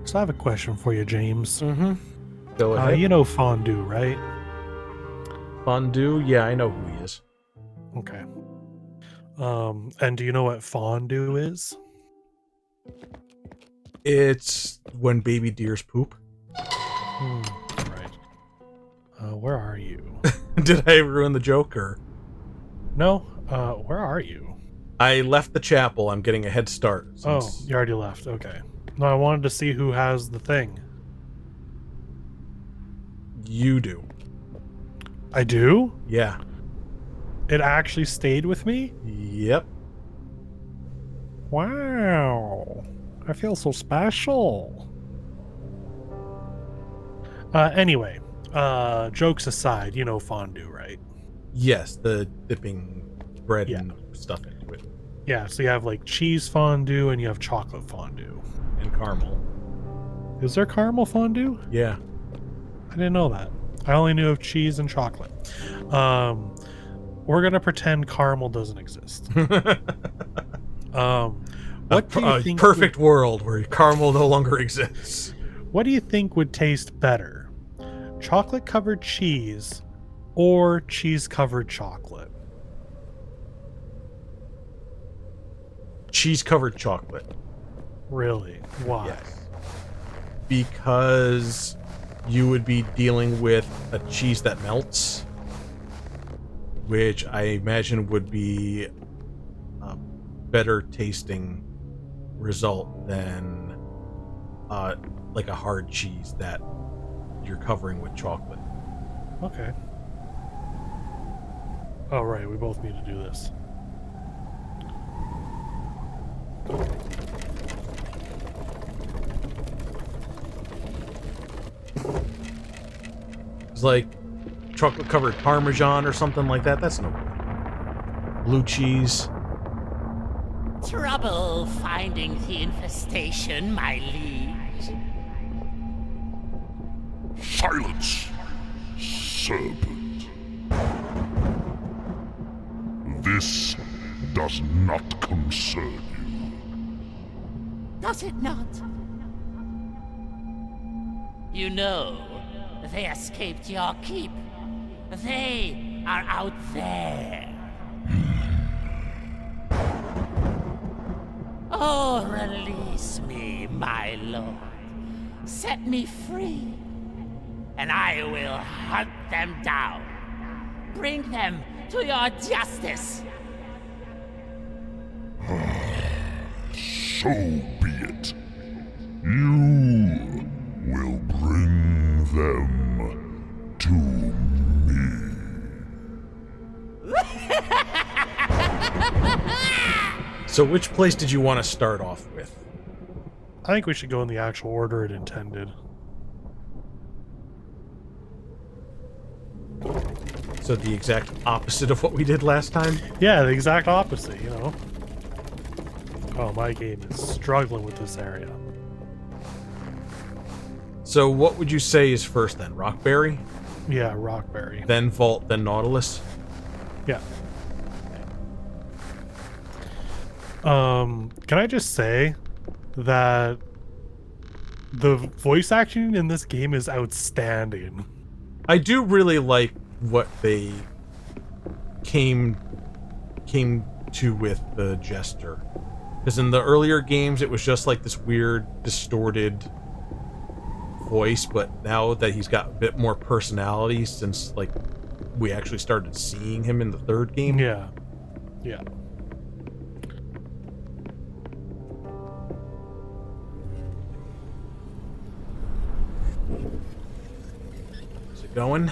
So I have a question for you, James. Mm-hmm. Go ahead. You know Fondue, right? Fondue? Yeah, I know who he is. Okay. And do you know what fondue is? It's when baby deers poop. Right. Where are you? Did I ruin the joke, or? No. Where are you? I left the chapel. I'm getting a head start. Oh, you already left. Okay. No, I wanted to see who has the thing. You do. I do? Yeah. It actually stayed with me? Yep. Wow. I feel so special. Anyway, jokes aside, you know fondue, right? Yes, the dipping bread Yeah. and stuff into it. Yeah, so you have like cheese fondue and you have chocolate fondue. And caramel. Is there caramel fondue? Yeah. I didn't know that. I only knew of cheese and chocolate. We're gonna pretend caramel doesn't exist. What do you think? Perfect world where caramel no longer exists. What do you think would taste better? Chocolate covered cheese or cheese covered chocolate? Cheese covered chocolate. Really? Why? Yes. Because you would be dealing with a cheese that melts, which I imagine would be a better tasting result than like a hard cheese that you're covering with chocolate. Okay. Oh, right. We both need to do this. It's like chocolate covered Parmesan or something like that. That's no good. Blue cheese. Trouble finding the infestation, my liege. Silence, serpent. This does not concern you. Does it not? You know, they escaped your keep. They are out there. Oh, release me, my lord. Set me free, and I will hunt them down. Bring them to your justice. So be it. You will bring them to me. So which place did you want to start off with? I think we should go in the actual order it intended. So the exact opposite of what we did last time? Yeah, the exact opposite, you know. Oh, my game is struggling with this area. So what would you say is first then? Rockberry? Yeah, Rockberry. Then Vault, then Nautilus? Yeah. Can I just say that the voice acting in this game is outstanding. I do really like what they came to with the Jester. Because in the earlier games, it was just like this weird, distorted voice, but now that he's got a bit more personality since, like, we actually started seeing him in the third game. Yeah. Yeah. Is it going?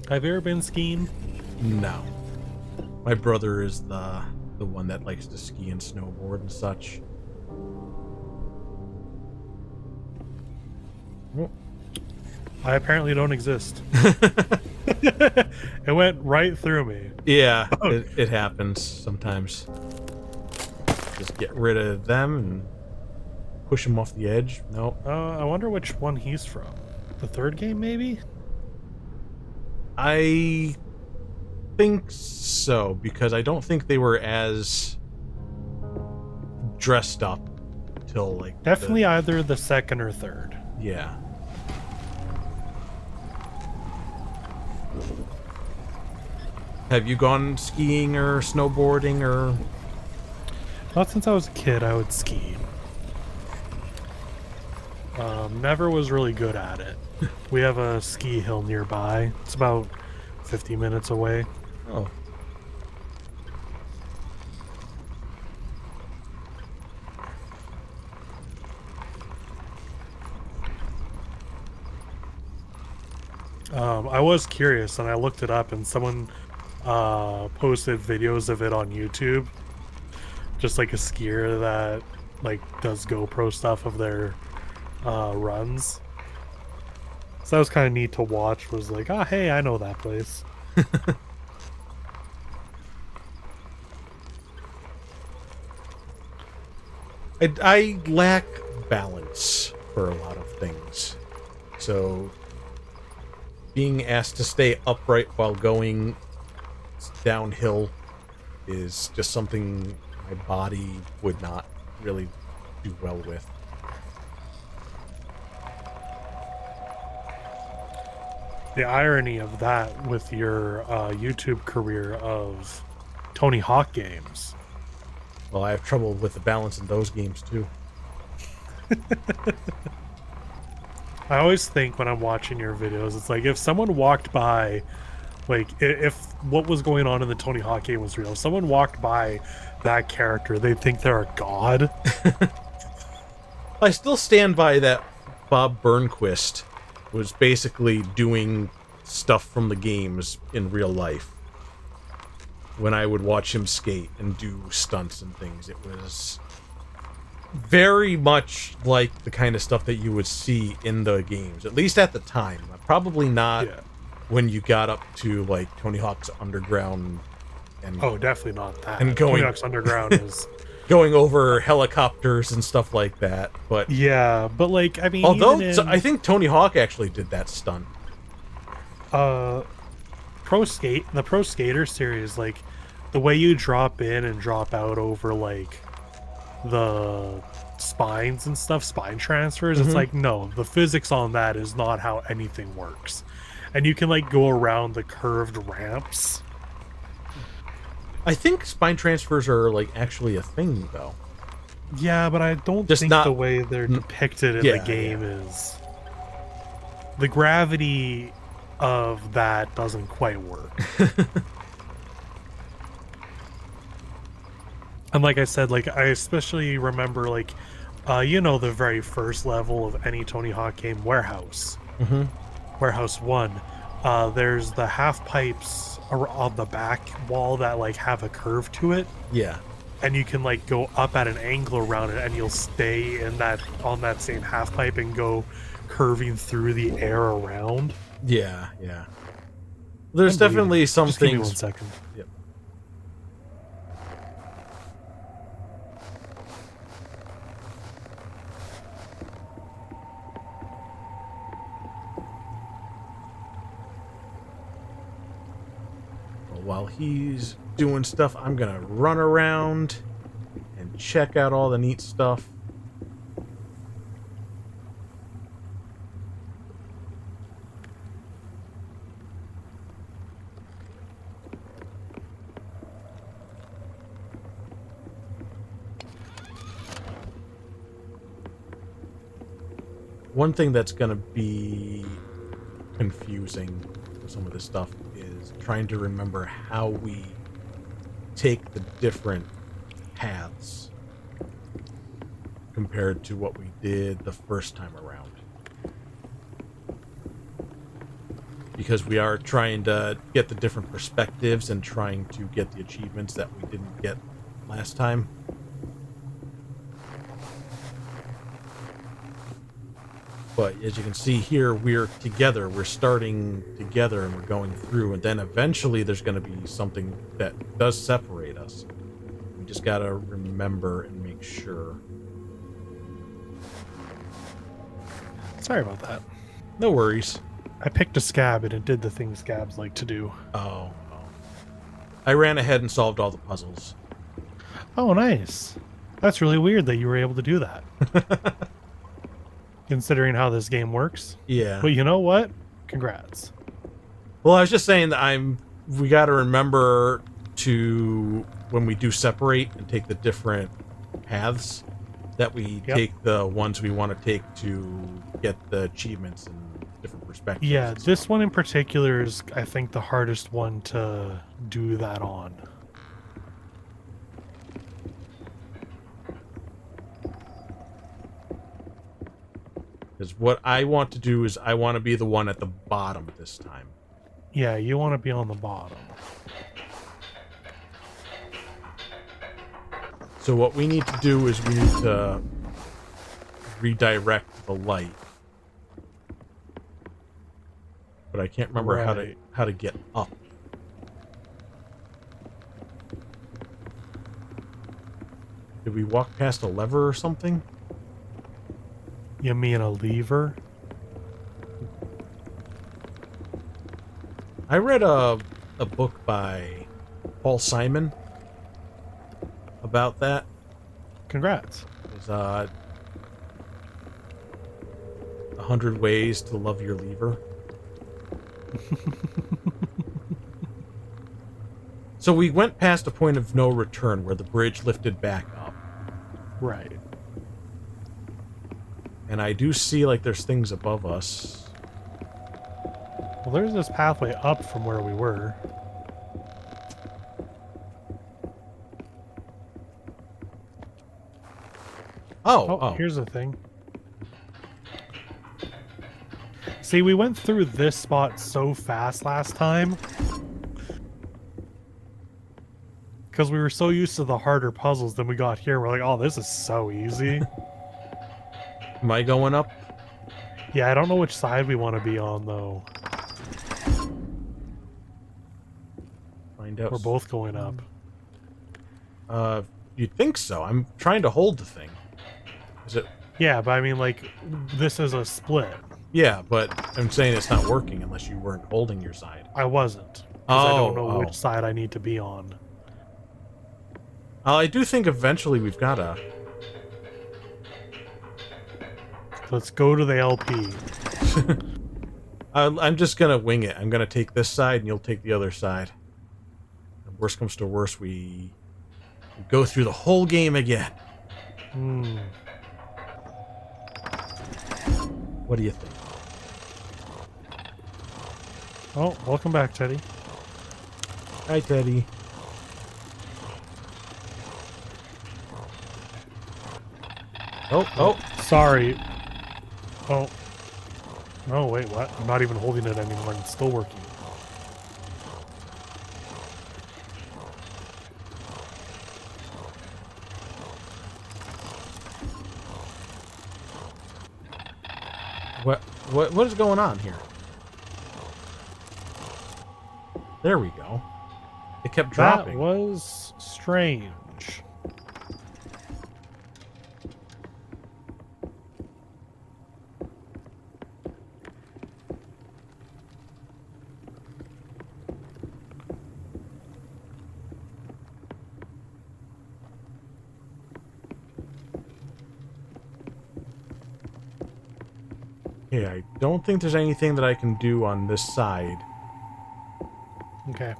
Have you ever been skiing? No. My brother is the one that likes to ski and snowboard and such. I apparently don't exist. It went right through me. Yeah, it happens sometimes. Just get rid of them and push them off the edge. Nope. I wonder which one he's from. The third game, maybe? I think so, because I don't think they were as dressed up till like Definitely either the second or third. yeah. Have you gone skiing or snowboarding or? Not since I was a kid, I would ski. Never was really good at it. We have a ski hill nearby. It's about 50 minutes away. Oh. I was curious and I looked it up, and someone posted videos of it on YouTube. Just like a skier that like does GoPro stuff of their runs. So that was kind of neat to watch. Was like, oh hey, I know that place. I lack balance for a lot of things. So being asked to stay upright while going downhill is just something my body would not really do well with. The irony of that with your YouTube career of Tony Hawk games. Well, I have trouble with the balance in those games too. I always think when I'm watching your videos, it's like if someone walked by, like if what was going on in the Tony Hawk game was real, if someone walked by that character, they'd think they're a god. I still stand by that Bob Burnquist was basically doing stuff from the games in real life. When I would watch him skate and do stunts and things, it was very much like the kind of stuff that you would see in the games, at least at the time. Probably not when you got up to like Tony Hawk's Underground. And Oh, definitely not that. And going- Tony Hawk's Underground is going over helicopters and stuff like that. But yeah, but like I mean, although even in, I think Tony Hawk actually did that stunt. the Pro Skater series, like the way you drop in and drop out over like the spines and stuff, spine transfers, it's like no, the physics on that is not how anything works. And you can like go around the curved ramps. I think spine transfers are like actually a thing though. Yeah, but I don't Just think not- the way they're depicted in yeah, the game is the gravity of that doesn't quite work. And like I said, like I especially remember like you know the very first level of any Tony Hawk game, Warehouse. Warehouse 1. There's the half pipes on the back wall that like have a curve to it, Yeah. and you can like go up at an angle around it, and you'll stay in that on that same half pipe and go curving through the air around. Yeah, yeah. There's I'm bleeding. definitely some Just give me 1 things. second. Yep. Well, while he's doing stuff, I'm gonna run around and check out all the neat stuff. One thing that's going to be confusing with some of this stuff is trying to remember how we take the different paths compared to what we did the first time around. Because we are trying to get the different perspectives and trying to get the achievements that we didn't get last time. But as you can see here, we're together. We're starting together and we're going through. And then eventually there's going to be something that does separate us. We just got to remember and make sure. Sorry about that. No worries. I picked a scab and it did the thing scabs like to do. Oh. I ran ahead and solved all the puzzles. Oh, nice. That's really weird that you were able to do that. Considering how this game works. Yeah. But you know what? Congrats. Well, I was just saying that we got to remember to, when we do separate and take the different paths, that we Yep. take the ones we want to take to get the achievements and different perspectives. Yeah, and this stuff. one in particular is, I think, the hardest one to do that on. Because what I want to do is I want to be the one at the bottom this time. Yeah, you want to be on the bottom. So what we need to do is we need to redirect the light. But I can't remember Right. how to get up. Did we walk past a lever or something? You mean a lever? I read a book by Paul Simon about that. Congrats. It was 100 Ways to Love Your Lever. So we went past a point of no return where the bridge lifted back up. Right. And I do see like there's things above us. Well, there's this pathway up from where we were. Oh, here's the thing. See, we went through this spot so fast last time. Because we were so used to the harder puzzles, then we got here, we're like, oh, this is so easy. Am I going up? Yeah, I don't know which side we want to be on, though. Find out. We're both going up. You'd think so. I'm trying to hold the thing. Is it? Yeah, but I mean, like, this is a split. Yeah, but I'm saying it's not working unless you weren't holding your side. I wasn't. 'Cause I don't know Oh. which side I need to be on. I do think eventually we've got to. Let's go to the LP. I'm just gonna wing it. I'm gonna take this side, and you'll take the other side. And worst comes to worst, we go through the whole game again. Hmm. What do you think? Oh, welcome back, Teddy. Hi, Teddy. Oh, Sorry. Oh. No, wait, what? I'm not even holding it anymore, and it's still working. what is going on here? There we go. It kept That dropping. was strange. Yeah, I don't think there's anything that I can do on this side. Okay.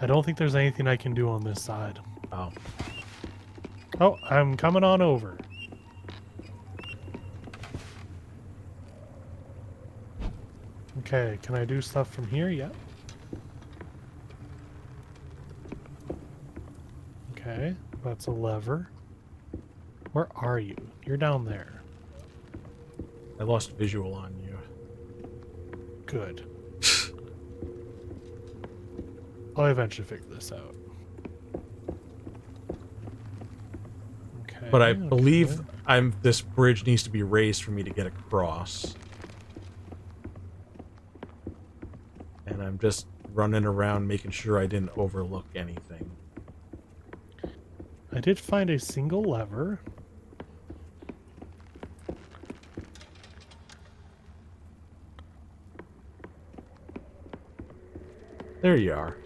I don't think there's anything I can do on this side. Oh. Oh, I'm coming on over. Okay, can I do stuff from here? Yeah. Okay, that's a lever. Where are you? You're down there. I lost visual on you. Good. I'll eventually figure this out. Okay. But I okay. believe this bridge needs to be raised for me to get across. And I'm just running around making sure I didn't overlook anything. I did find a single lever. There you are.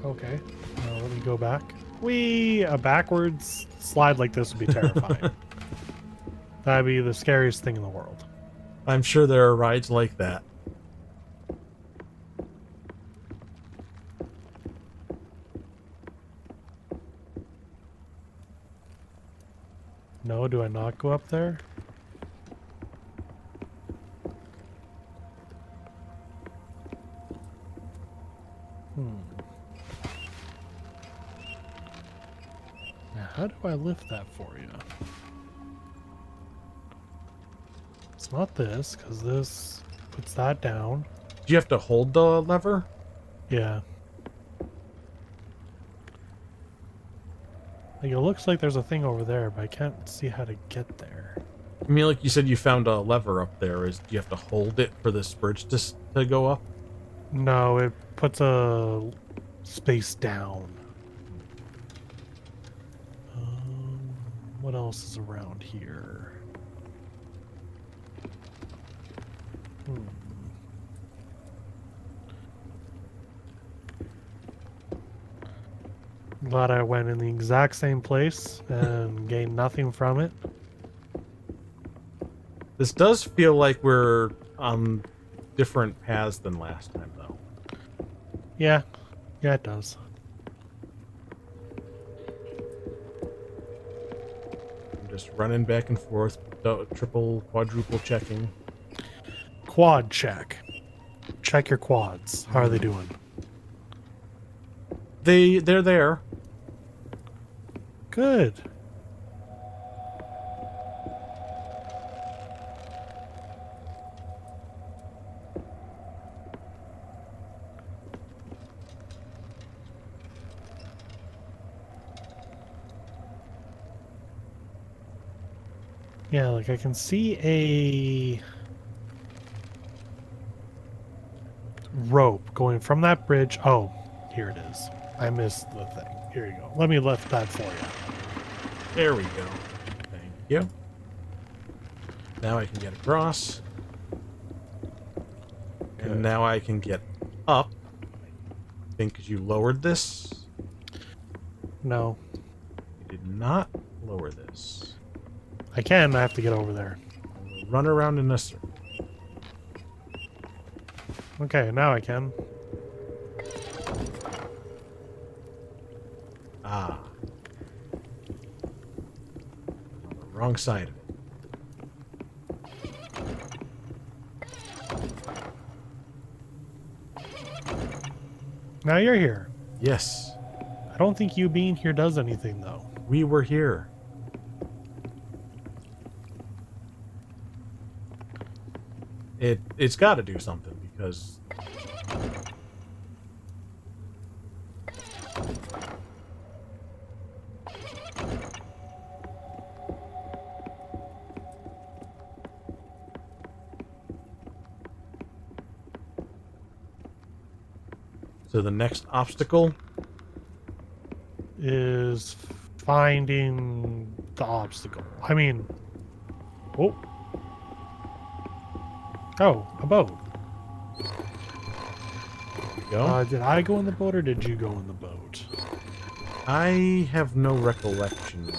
Okay. Let me go back. A backwards slide like this would be terrifying. That'd be the scariest thing in the world. I'm sure there are rides like that. No, do I not go up there? Now, how do I lift that for you? It's not this, because this puts that down. Do you have to hold the lever? Yeah. Like, it looks like there's a thing over there, but I can't see how to get there. I mean, like you said, you found a lever up there. Do you have to hold it for this bridge to go up? No, it puts a space down. What else is around here? Glad I went in the exact same place and gained nothing from it. This does feel like we're on different paths than last time, though. Yeah, it does. I'm just running back and forth, triple, quadruple checking. Quad check. Check your quads. How are they doing? They're there. Good. Yeah, like I can see a rope going from that bridge. Oh, here it is. I missed the thing. Here you go. Let me lift that for you. There we go. Thank you. Now I can get across. Good. And now I can get up. I think you lowered this. No, You did not lower this. I can. I have to get over there. We'll run around in a circle. Okay, now I can. Ah. On the wrong side of it. Now you're here. Yes, I don't think you being here does anything, though. we were here. It's got to do something because so the next obstacle Is finding the obstacle. I mean, oh, a boat. go. Did I go in the boat or did you go in the boat? I have no recollection.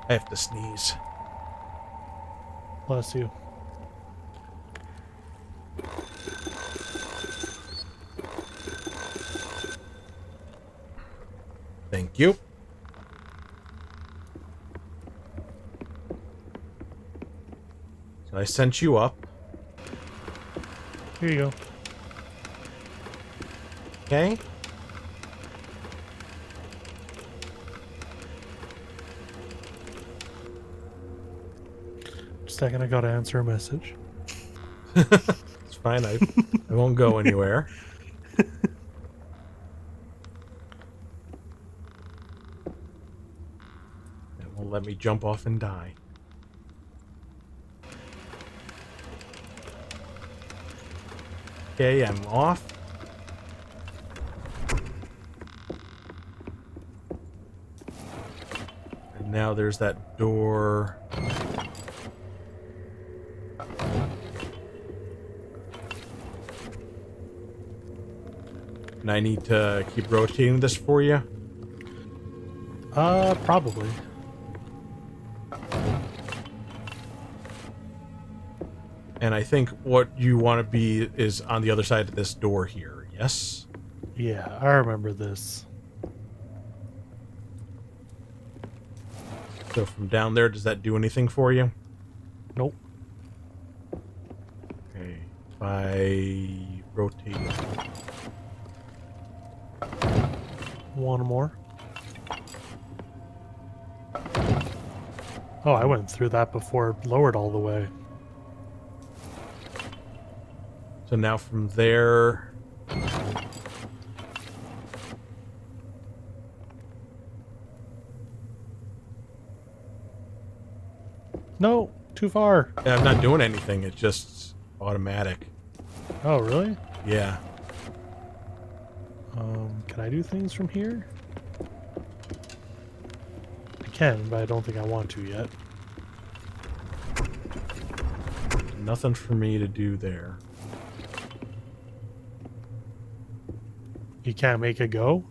I have to sneeze. Bless you. Thank you. So I sent you up. Here you go. Okay. Just a second, I gotta answer a message. It's fine. I won't go anywhere. It won't let me jump off and die. Okay, I'm off. Now there's that door. And I need to keep rotating this for you. Probably. And I think what you want to be is on the other side of this door here. Yes? Yeah, I remember this. So from down there, does that do anything for you? Nope. Okay. By rotating. One more. Oh, I went through that before it lowered all the way. So now from there... No, too far. Yeah, I'm not doing anything. It's just automatic. Oh, really? Yeah. Can I do things from here? I can, but I don't think I want to yet. Nothing for me to do there. You can't make it go?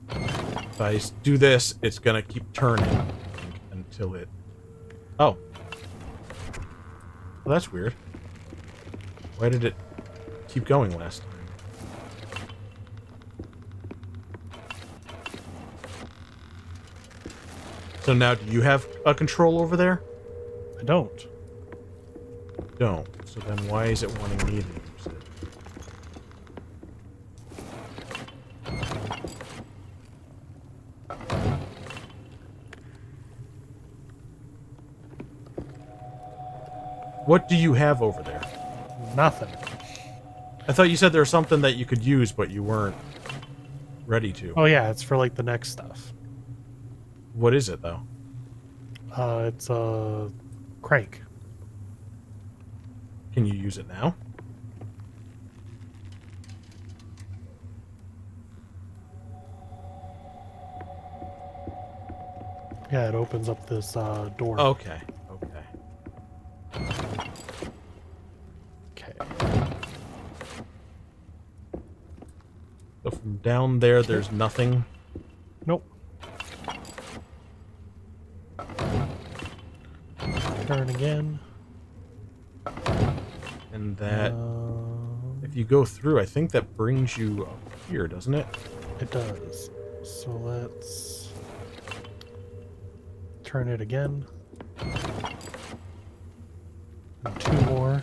If I do this, it's gonna keep turning, I think, until it... Oh. Well, that's weird. Why did it keep going last time? So now, do you have a control over there? I don't. Don't. So then why is it wanting me to use it? What do you have over there? Nothing. I thought you said there was something that you could use, but you weren't ready to. Oh yeah, it's for like the next stuff. What is it, though? It's a crank. Can you use it now? Yeah, it opens up this door. Okay. Okay. Okay. So from down there, there's nothing. Nope. Turn again. And that, if you go through, I think that brings you up here, doesn't it? It does. So let's turn it again. And two more.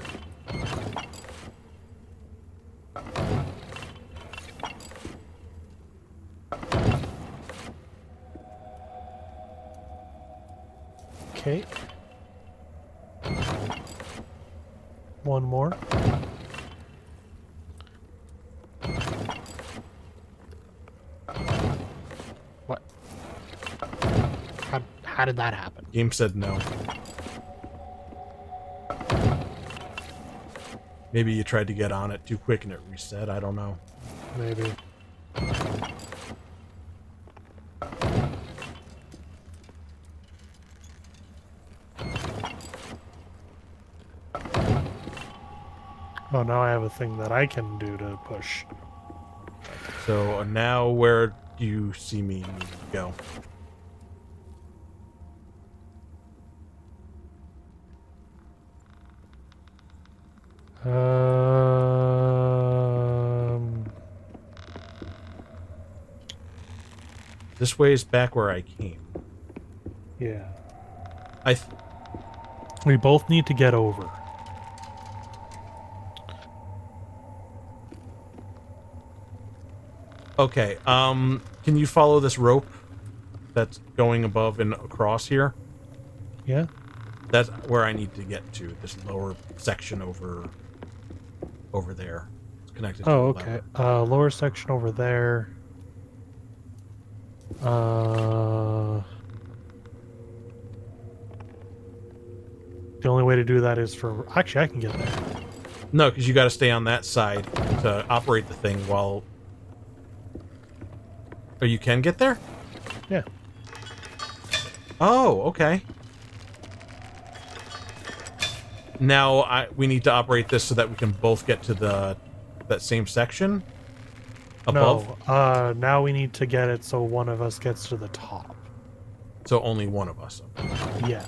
Okay. One more. What? How did that happen? Game said no. Maybe you tried to get on it too quick and it reset. I don't know. Maybe. Oh, now I have a thing that I can do to push. So now where do you see me need to go? This way is back where I came. Yeah. I We both need to get over. Okay, can you follow this rope that's going above and across here? Yeah? That's where I need to get to, this lower section over there. It's connected to Oh, the okay. lever. Lower section over there. The only way to do that is for... Actually, I can get there. No, because you got to stay on that side to operate the thing while... Oh, you can get there? Yeah. Oh, okay. Now we need to operate this so that we can both get to that same section above. No, now we need to get it so one of us gets to the top. So only one of us. Yeah.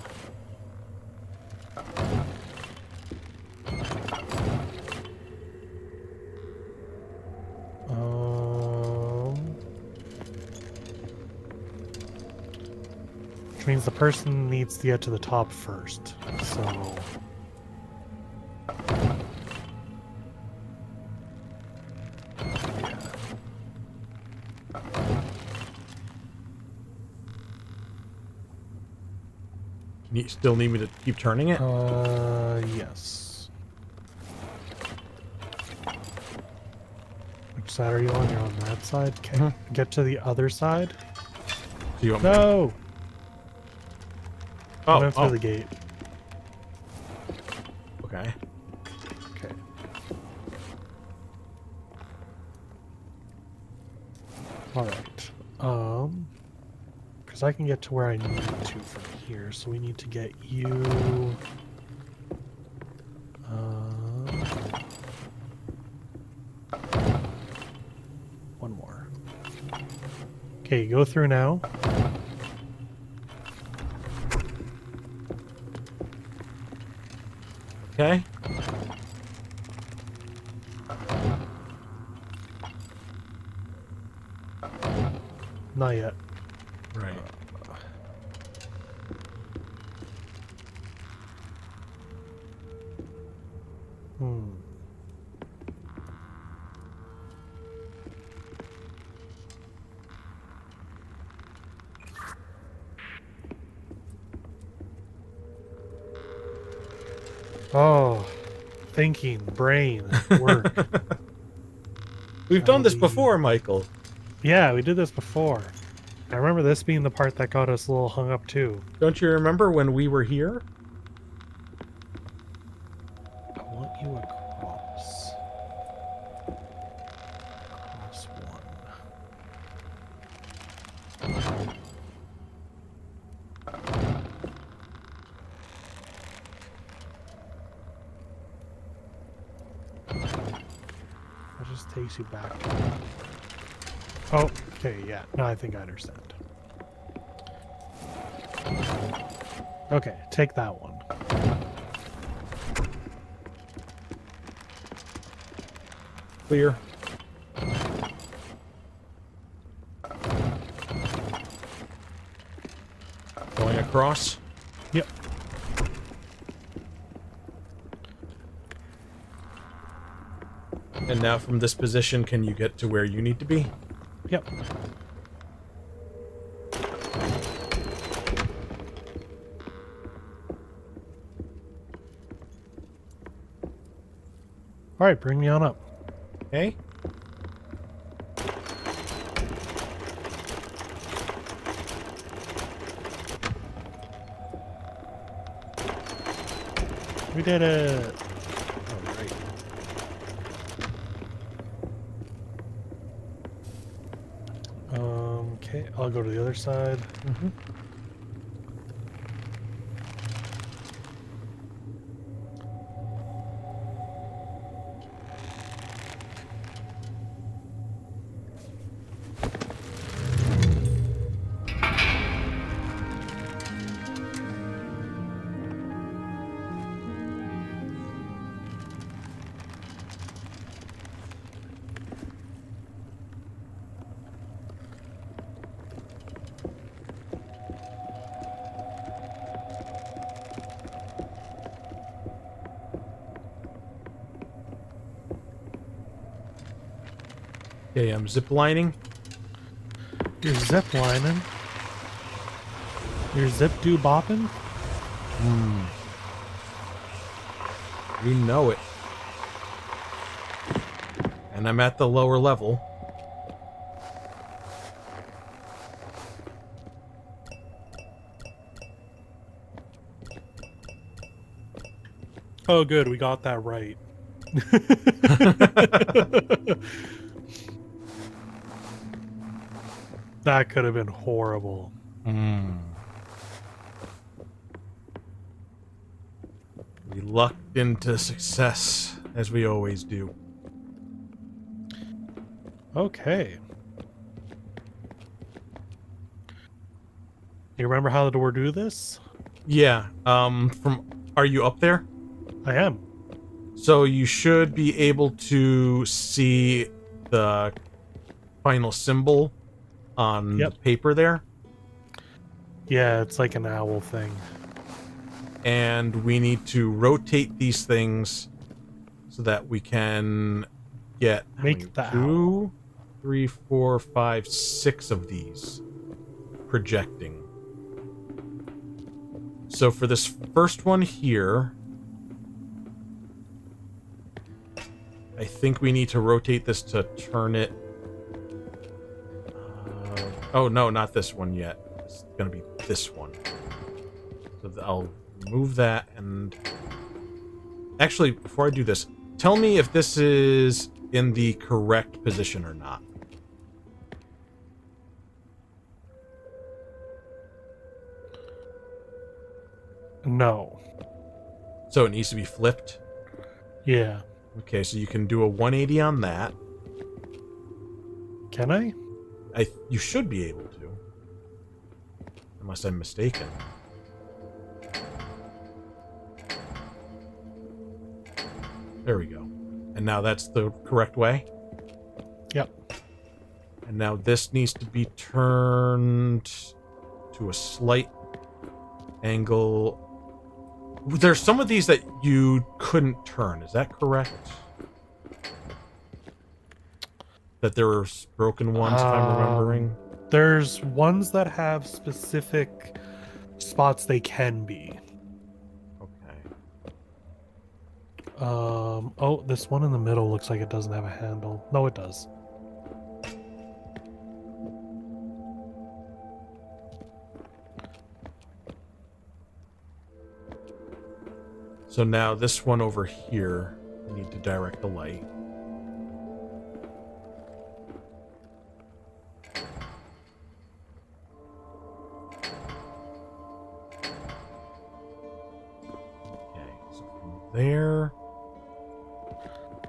Which means the person needs to get to the top first. So. You still need me to keep turning it? Yes. Which side are you on? You're on that side? Okay. Mhm. Get to the other side. So you want No! I Oh, went through the gate. okay. Okay. Alright. Because I can get to where I need to from here, so we need to get you... one more. Okay, go through now. Okay. Not yet. Right. Hmm. Oh, thinking, brain, work. We've done this Shall we- before, Michael. Yeah, we did this before. I remember this being the part that got us a little hung up too. Don't you remember when we were here? I want you across. Across one. That just takes you back. Oh, okay, yeah. Now I think I understand. Okay, take that one. Clear. Going across. Yep. And now from this position, can you get to where you need to be? Yep. All right, bring me on up. Okay. We did it. All right. Okay, I'll go to the other side. Mm-hmm. Okay, I'm ziplining. You're zip lining. You're zip doo bopping. You know it. And I'm at the lower level. Oh, good, we got that right. That could have been horrible. We lucked into success, as we always do. Okay. You remember how the door do this? Yeah, are you up there? I am. So you should be able to see the final symbol on the paper there. Yeah, it's like an owl thing. And we need to rotate these things so that we can get Make the 2, 3, 4, 5, 6 of these projecting. So for this first one here, I think we need to rotate this to turn it. Oh no, not this one yet. It's gonna be this one. So I'll move that, and actually, before I do this, tell me if this is in the correct position or not. No. So it needs to be flipped. Yeah. Okay, so you can do a 180 on that. Can I? You should be able to, unless I'm mistaken. There we go. And now that's the correct way. Yep. And now this needs to be turned to a slight angle. There's some of these that you couldn't turn. Is that correct? That there were broken ones, if I'm remembering. There's ones that have specific spots they can be. Okay. Oh, this one in the middle looks like it doesn't have a handle. No, it does. So now this one over here, I need to direct the light. Okay, so from there,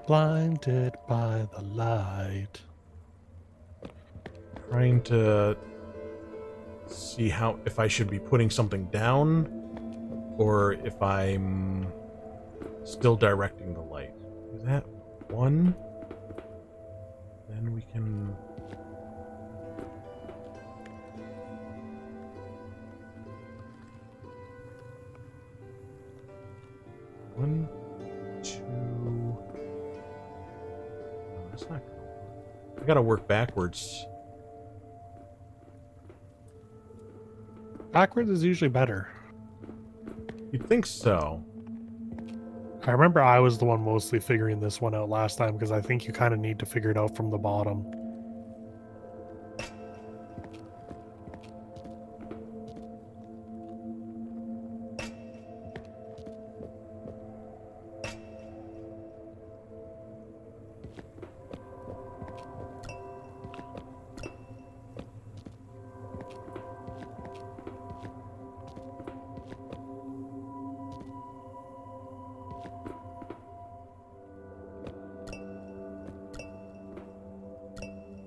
Blinded by the light. trying to see how, if I should be putting something down or if I'm still directing the light. Is that one? Then we can... One, two... No, that's not good. I gotta work backwards. Backwards is usually better. You'd think so. I remember I was the one mostly figuring this one out last time because I think you kind of need to figure it out from the bottom.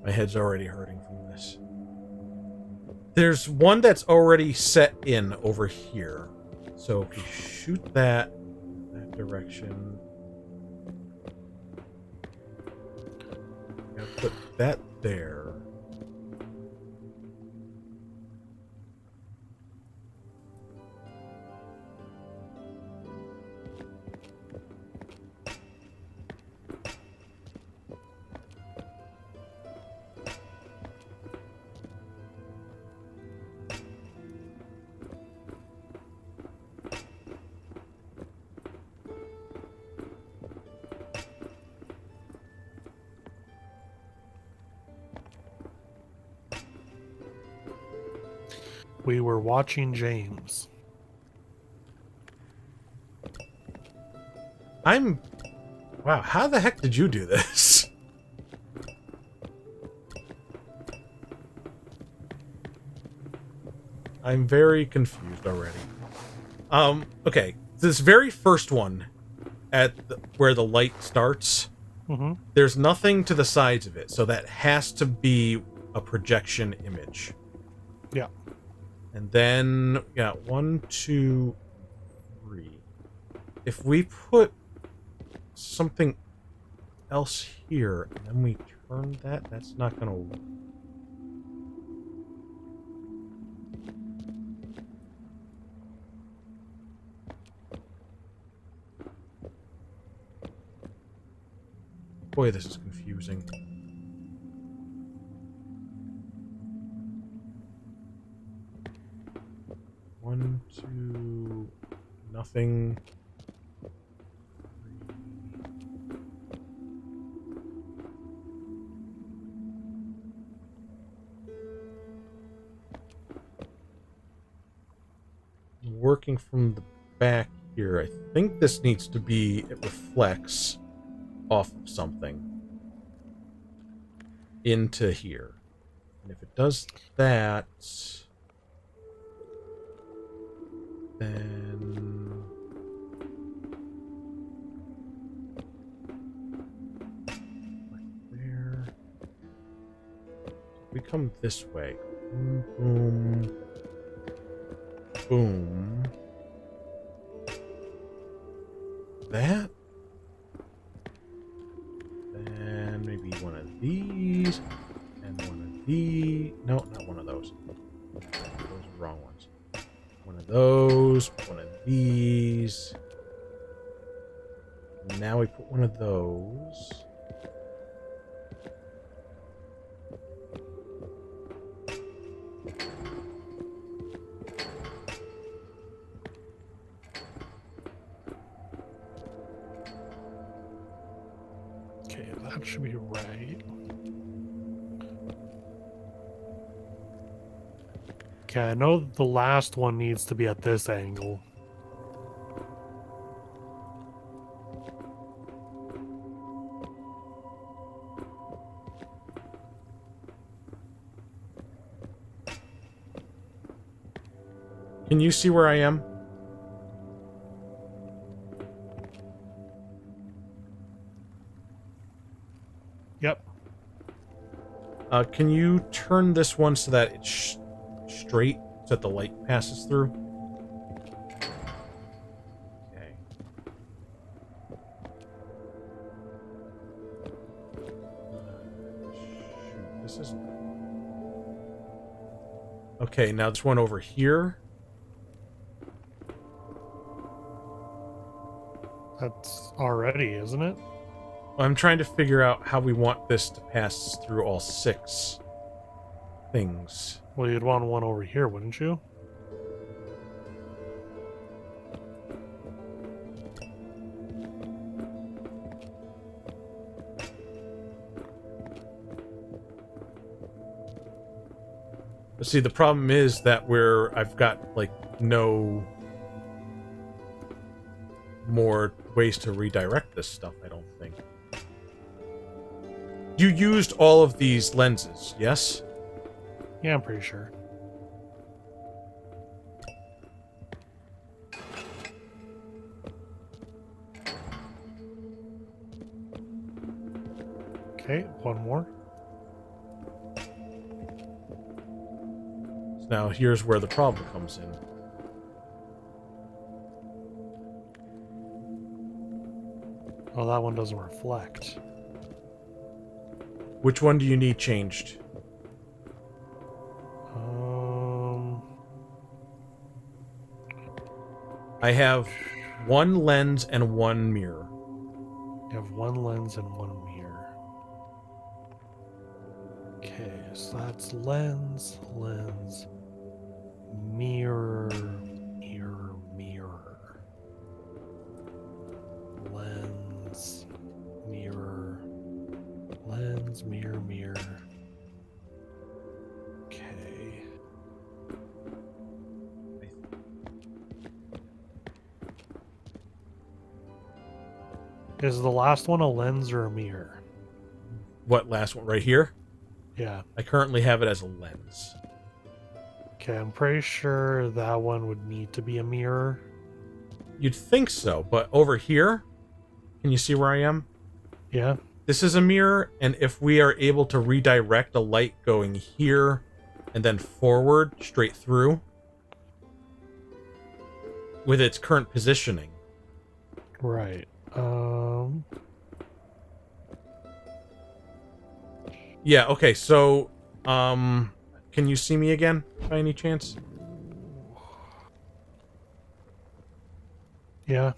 My head's already hurting from this. There's one that's already set in over here. So if we shoot that direction, I'll put that there. We were watching James. Wow, how the heck did you do this? I'm very confused already. Okay. this very first one, where the light starts, Mm-hmm. there's nothing to the sides of it, so that has to be a projection image. Yeah. And then, yeah, 1, 2, 3. If we put something else here, and then we turn that, that's not gonna work. Boy, this is confusing. One, two, nothing. Working from the back here, I think this needs to be, it reflects off of something into here. And if it does that, then like there. We come this way. Boom, boom, boom. That. Then maybe one of these and one of these. No, not one of those. Those are wrong ones. One of those, one of these. Now we put one of those. Okay, that should be right. Okay, I know the last one needs to be at this angle. Can you see where I am? Yep. Can you turn this one so that it's straight, so that the light passes through? Okay. Shoot, this is... Okay, now this one over here. That's already, isn't it? I'm trying to figure out how we want this to pass through all 6 things. Well, you'd want one over here, wouldn't you? But see, the problem is that I've got, like, no more ways to redirect this stuff, I don't think. You used all of these lenses, yes? Yeah, I'm pretty sure. Okay, one more. So now here's where the problem comes in. Oh, that one doesn't reflect. Which one do you need changed? I have one lens and one mirror. You have one lens and one mirror. Okay, so that's lens, lens, mirror, mirror, mirror. Lens, mirror, lens, mirror, mirror. Okay. Is the last one a lens or a mirror? What last one? Right here? Yeah. I currently have it as a lens. Okay, I'm pretty sure that one would need to be a mirror. You'd think so, but over here, can you see where I am? Yeah. This is a mirror, and if we are able to redirect a light going here and then forward straight through with its current positioning. Right. Yeah, okay, so can you see me again by any chance? Yeah.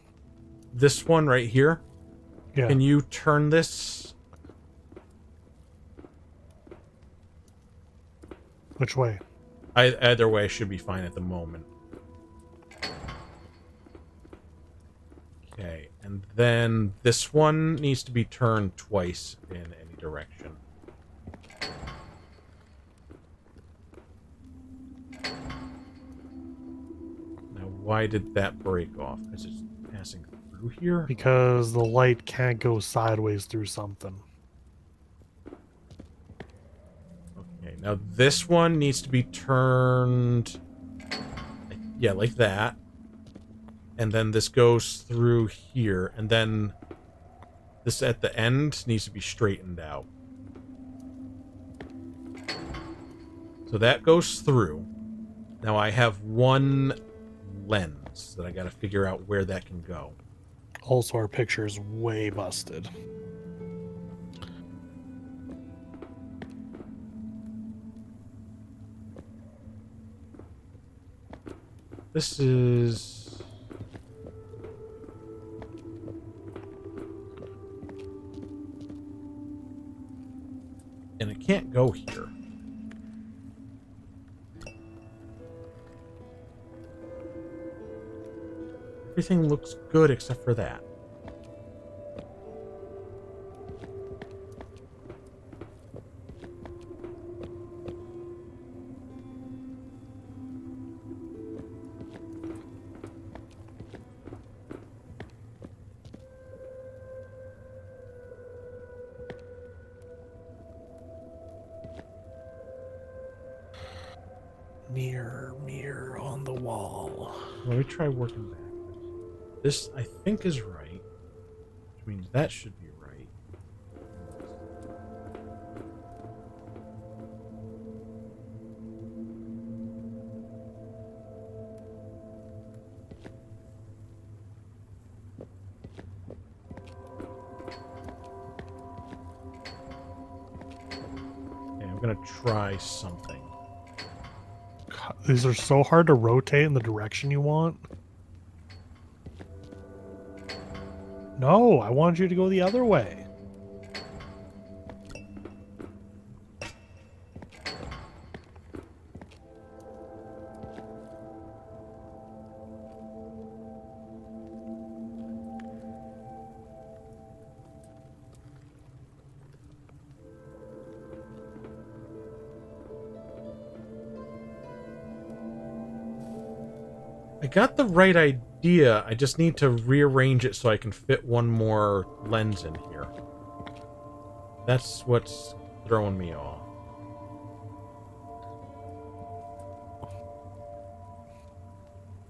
This one right here. Yeah. Can you turn this? Which way? Either way should be fine at the moment. Okay, and then this one needs to be turned twice in any direction. Now, why did that break off? Because it's passing through here? Because the light can't go sideways through something. Okay, now this one needs to be turned... Yeah, like that. And then this goes through here. And then this at the end needs to be straightened out. So that goes through. Now I have one lens that I got to figure out where that can go. Also, our picture is way busted. This is... And it can't go here. Everything looks good except for that. Mirror, mirror on the wall. Let me try working backwards. This, I think, is right. Which means that should be right. Okay, I'm gonna try something. God, these are so hard to rotate in the direction you want. No, I wanted you to go the other way. I got the right idea. I just need to rearrange it so I can fit one more lens in here. That's what's throwing me off.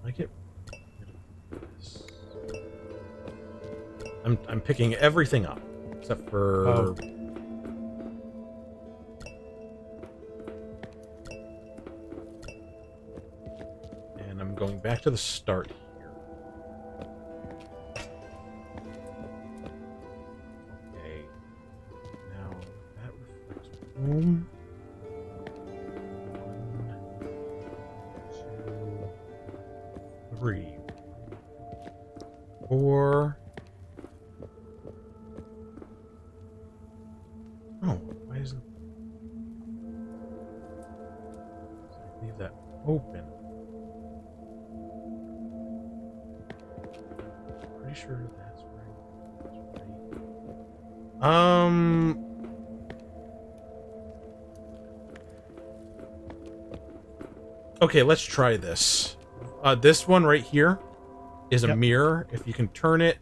I get rid of this. I'm picking everything up except for Oh. And I'm going back to the start here. Okay. Now that reflects boom. 1, 2, 3, 4. Oh, why isn't... Leave that open. Pretty sure that's right. That's right. Okay, let's try this. This one right here is a Yep. mirror. If you can turn it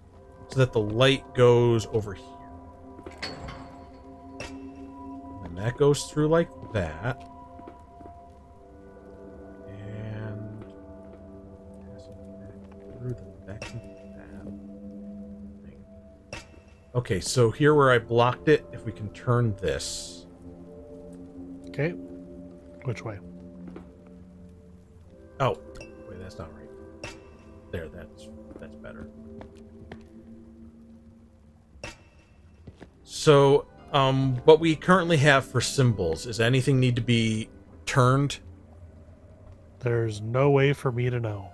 so that the light goes over here. And that goes through like that. And through the back into Okay, so here where I blocked it, if we can turn this. Okay. Which way? Oh, wait, that's not right. There, that's better. So, what we currently have for symbols, is anything need to be turned? There's no way for me to know.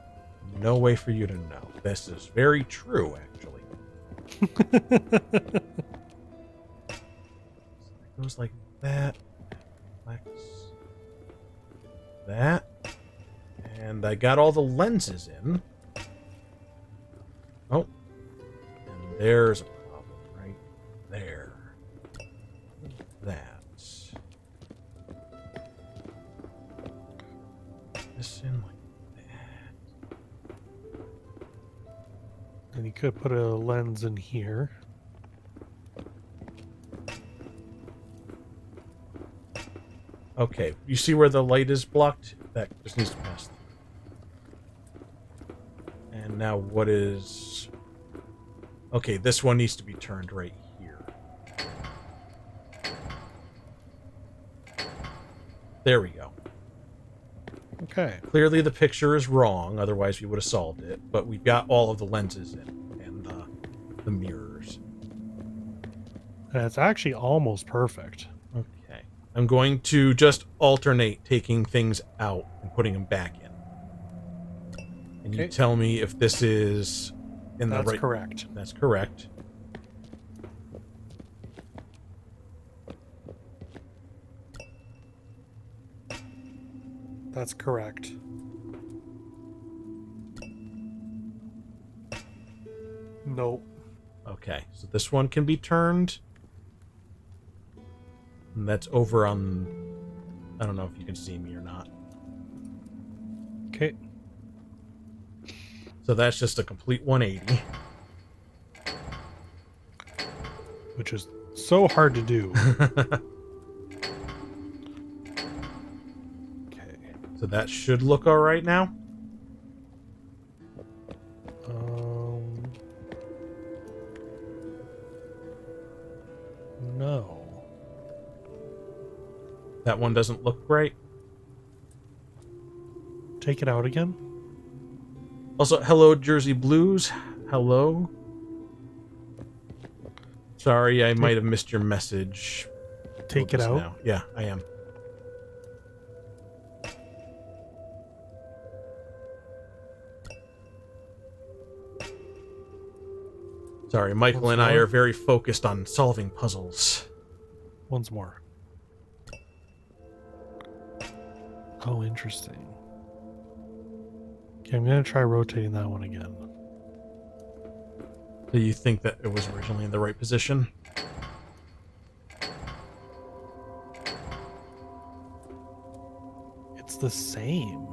No way for you to know. This is very true, actually. It goes like that. Flex. That. And I got all the lenses in. Oh. And there's a problem right there. That. This in like that. And you could put a lens in here. Okay, you see where the light is blocked? That just needs to pass through. And now what is... Okay, this one needs to be turned right here. There we go. Okay. Clearly the picture is wrong, otherwise we would have solved it. But we've got all of the lenses in, and the mirrors. And it's actually almost perfect. Okay. I'm going to just alternate taking things out and putting them back in. And you Okay. tell me if this is in the right... That's correct. That's correct. That's correct. Nope. Okay, so this one can be turned. And that's over on... I don't know if you can see me or not. Okay. So that's just a complete 180. Which is so hard to do. Okay. So that should look all right now. No. That one doesn't look right. Take it out again. Also, hello, Jersey Blues. Hello. Sorry, I might have missed your message. Take it Just out. now. Yeah, I am. Sorry, Michael Once and I more? are very focused on solving puzzles. Once more. Oh, interesting. Okay, I'm gonna try rotating that one again. Do you think that it was originally in the right position? It's the same.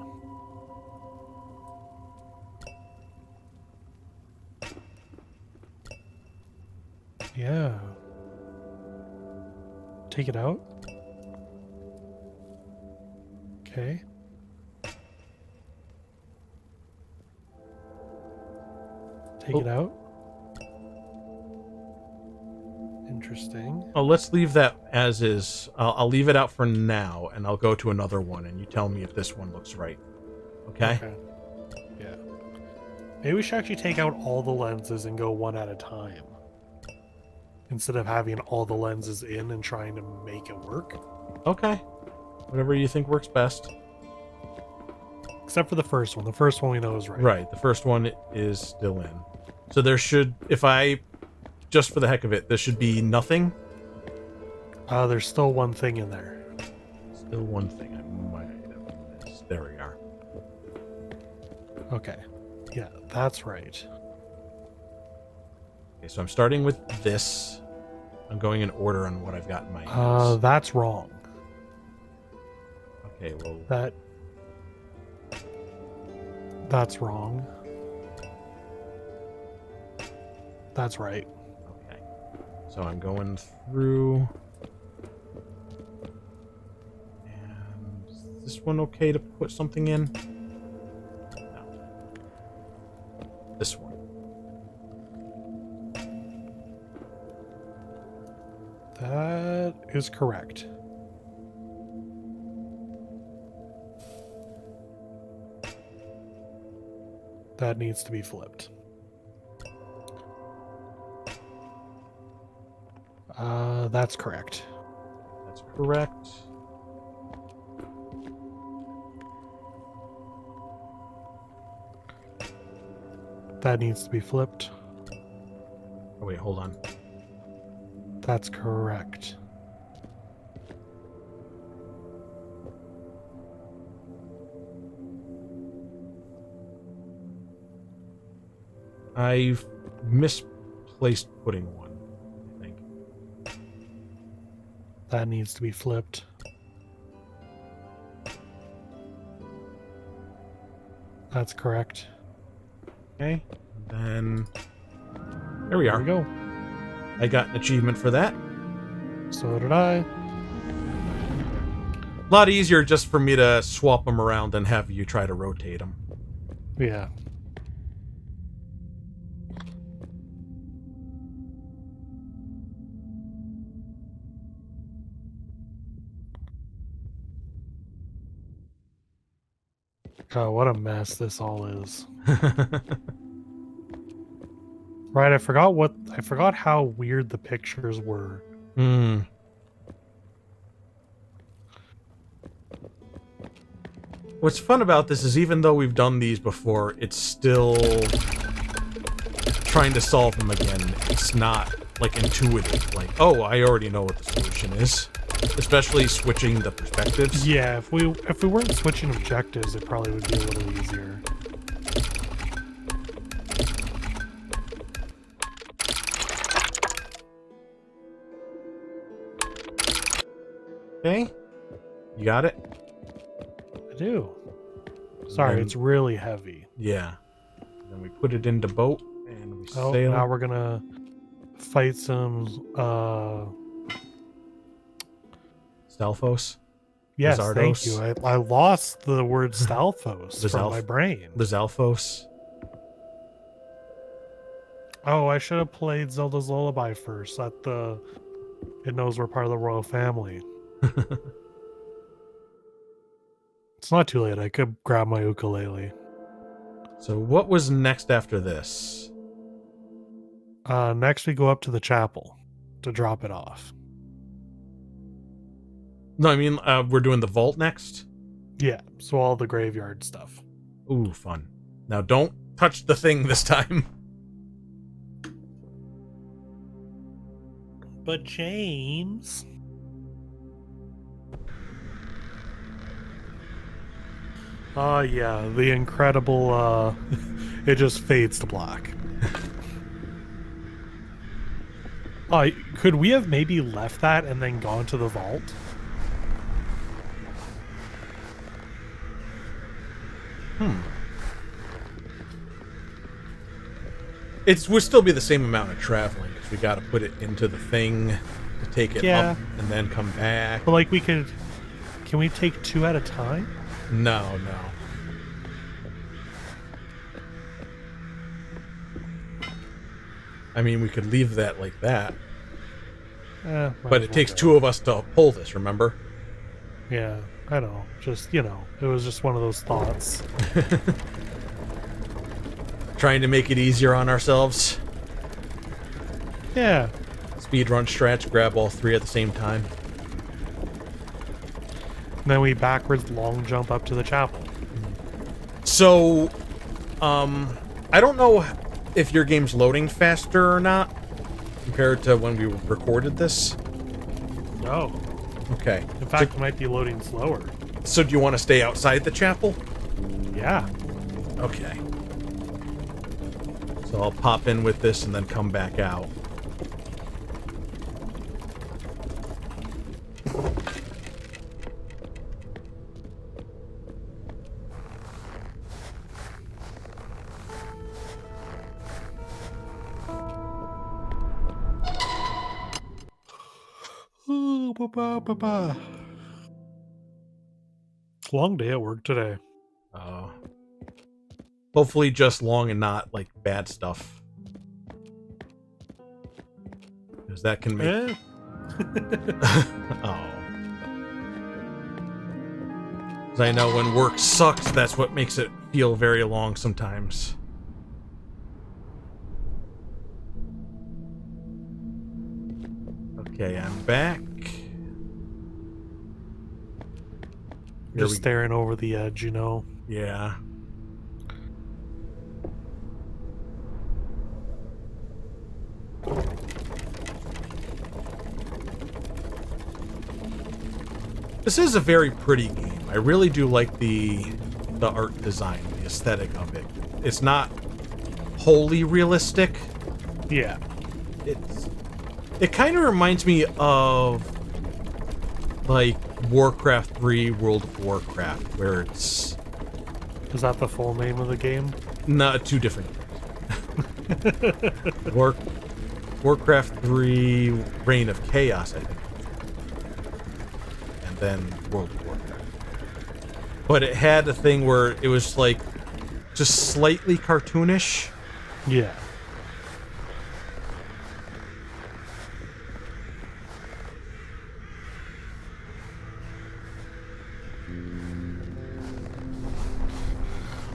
Yeah. Take it out. Okay. Take it out. Interesting. Oh, let's leave that as is. I'll leave it out for now, and I'll go to another one, and you tell me if this one looks right. Okay? Yeah. Maybe we should actually take out all the lenses and go one at a time. Instead of having all the lenses in and trying to make it work. Okay. Whatever you think works best. Except for the first one. The first one we know is right. Right. The first one is still in. So there should, if I, just for the heck of it, there should be nothing. There's still one thing in there. Still one thing I might have missed. There we are. Okay. Yeah, that's right. Okay, so I'm starting with this. I'm going in order on what I've got in my hands. That's wrong. Okay, well, That's wrong. That's right. okay. So I'm going through. And is this one okay to put something in? No. This one. That is correct. That needs to be flipped. That's correct. That's correct. That needs to be flipped. Oh, wait, hold on. That's correct. I've misplaced putting one, I think. That needs to be flipped. That's correct. Okay. And then there we There are. we go. I got an achievement for that. So did I. A lot easier just for me to swap them around than have you try to rotate them. Yeah. God, what a mess this all is. Right, I forgot how weird the pictures were. Hmm. What's fun about this is even though we've done these before, it's still trying to solve them again. It's not like intuitive, like, oh, I already know what the solution is. Especially switching the perspectives. Yeah, if we weren't switching objectives, it probably would be a little easier. Okay. You got it? I do. Sorry, Then- it's really heavy. Yeah. Then we put it into boat and we Oh, sail. now we're gonna fight some Stalfos. yes, Zardos. thank you. I lost the word Stalfos The from Zalf- my brain. The Zalfos. Oh, I should have played Zelda's Lullaby first. It knows we're part of the royal family. It's not too late. I could grab my ukulele. So what was next after this? Next we go up to the chapel to drop it off. No, I mean, we're doing the vault next? Yeah, so all the graveyard stuff. Ooh, fun. Now don't touch the thing this time. But James... Oh yeah, the incredible, it just fades to black. Could we have maybe left that and then gone to the vault? It would still be the same amount of traveling because we got to put it into the thing to take it Yeah. up and then come back. But like can we take two at a time? No, no. I mean, we could leave that like that, but it takes two of us to pull this, remember? Yeah, I know. Just, it was just one of those thoughts. Trying to make it easier on ourselves. Yeah. Speedrun strats, grab all three at the same time. And then we backwards long jump up to the chapel. So, I don't know if your game's loading faster or not compared to when we recorded this. No. Okay. In fact, it might be loading slower. So do you want to stay outside the chapel? Yeah. Okay. So I'll pop in with this and then come back out. Ooh, ba-ba-ba-ba. Long day at work today. Hopefully just long and not, like, bad stuff. Because that can make... Oh. 'Cause I know when work sucks, that's what makes it feel very long sometimes. Okay, I'm back. Here Just staring over the edge, you know. Yeah. This is a very pretty game. I really do like the art design, the aesthetic of it. It's not wholly realistic. Yeah. It kind of reminds me of like Warcraft 3, World of Warcraft, where it's Is that the full name of the game? not two different games. Warcraft 3, Reign of Chaos, I think. And then World of Warcraft. But it had a thing where it was like just slightly cartoonish. Yeah.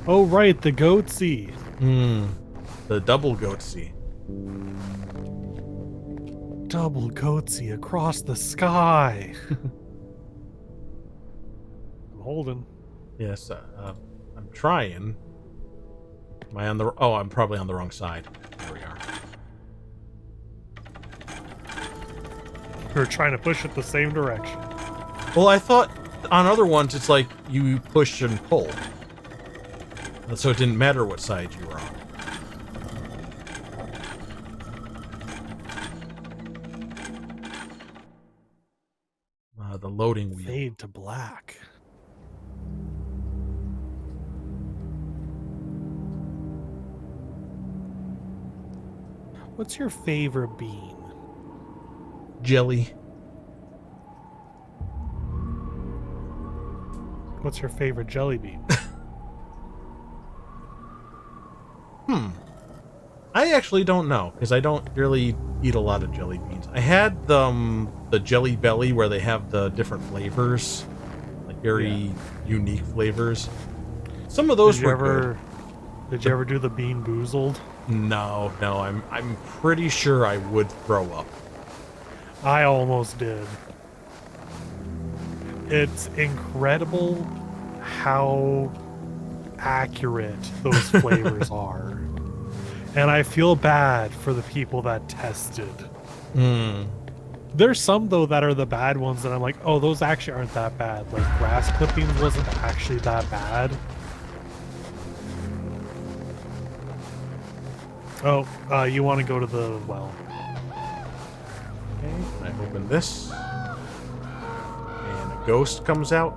Oh, right, the goatsy. The double goatsy. Double goatsy across the sky. I'm holding. Yes, I'm trying. Am I on the... Oh, I'm probably on the wrong side. There we are. We're trying to push it the same direction. Well, I thought on other ones it's like you push and pull. And so it didn't matter what side you were on. The loading wheel. Fade to black. What's your favorite bean? Jelly. What's your favorite jelly bean? I actually don't know, because I don't really eat a lot of jelly beans. I had the Jelly Belly, where they have the different flavors, like very unique flavors. Some of those were good. Did you ever do the Bean Boozled? No, I'm pretty sure I would throw up. I almost did. It's incredible how accurate those flavors are. And I feel bad for the people that tested. There's some, though, that are the bad ones that I'm like, oh, those actually aren't that bad. Like, grass clippings wasn't actually that bad. Oh, you want to go to the well. Okay, I open this. And a ghost comes out.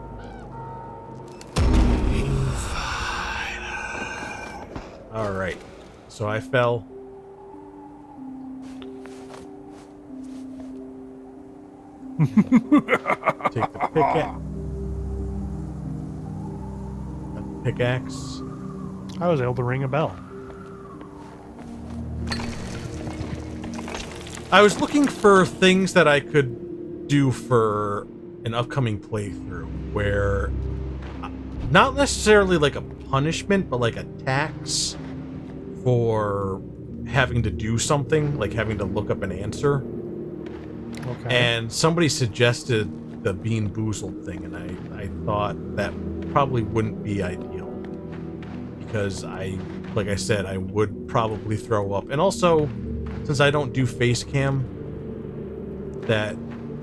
Alright. So I fell. Take the pickaxe. I was able to ring a bell. I was looking for things that I could do for an upcoming playthrough where not necessarily like a punishment, but like a tax for having to do something, like having to look up an answer. Okay. And somebody suggested the Bean Boozled thing, and I thought that probably wouldn't be ideal. Because like I said, I would probably throw up. And also, since I don't do face cam, that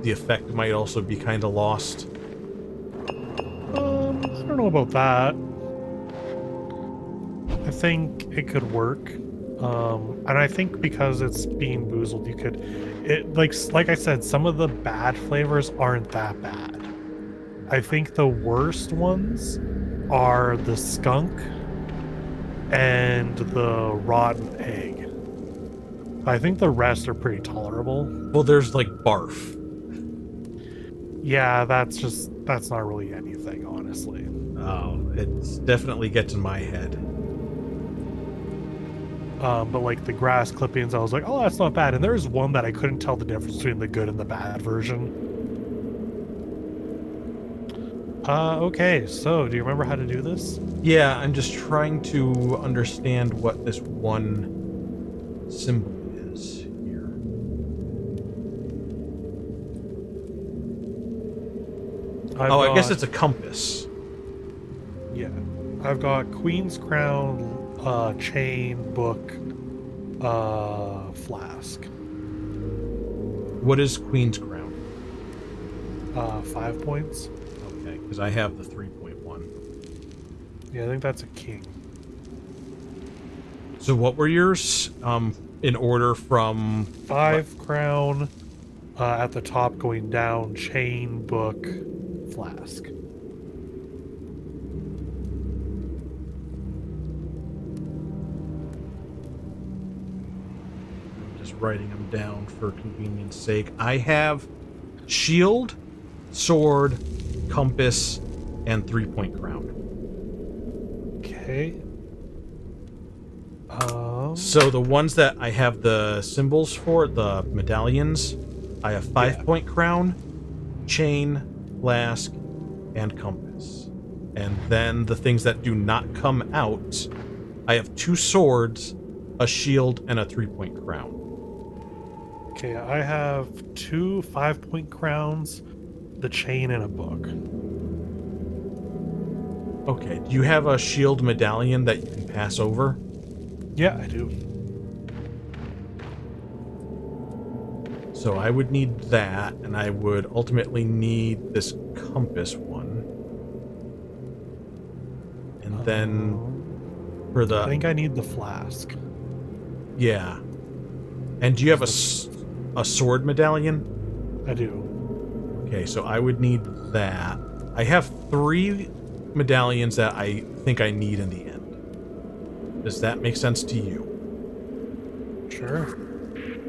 the effect might also be kind of lost. I don't know about that. I think it could work. And I think because it's Bean Boozled, you could... Like I said, some of the bad flavors aren't that bad. I think the worst ones are the skunk and the rotten egg. I think the rest are pretty tolerable. Well, there's like barf. Yeah, that's not really anything, honestly. Oh, it definitely gets in my head. But like the grass clippings, I was like, oh, that's not bad. And there's one that I couldn't tell the difference between the good and the bad version. Okay, so do you remember how to do this? Yeah, I'm just trying to understand what this one symbol is here. I guess it's a compass. Yeah. I've got Queen's Crown, chain, book, flask. What is Queen's Crown? 5 points. Okay, because I have the 3.1. Yeah, I think that's a king. So what were yours? In order from 5 crown, at the top going down, chain, book, flask. just writing them down for convenience sake. I have shield, sword, compass, and 3-point crown. Okay. So the ones that I have the symbols for, the medallions, I have 5-point crown, chain, flask, and compass. And then the things that do not come out, I have 2 swords, a shield, and a 3-point crown. Okay, I have 2 5-point crowns, the chain, and a book. Okay, do you have a shield medallion that you can pass over? Yeah, I do. So I would need that, and I would ultimately need this compass one. And then for I the... think I need the flask. Yeah. And do you have a sword medallion? I do. Okay, so I would need that. I have 3 medallions that I think I need in the end. Does that make sense to you? Sure.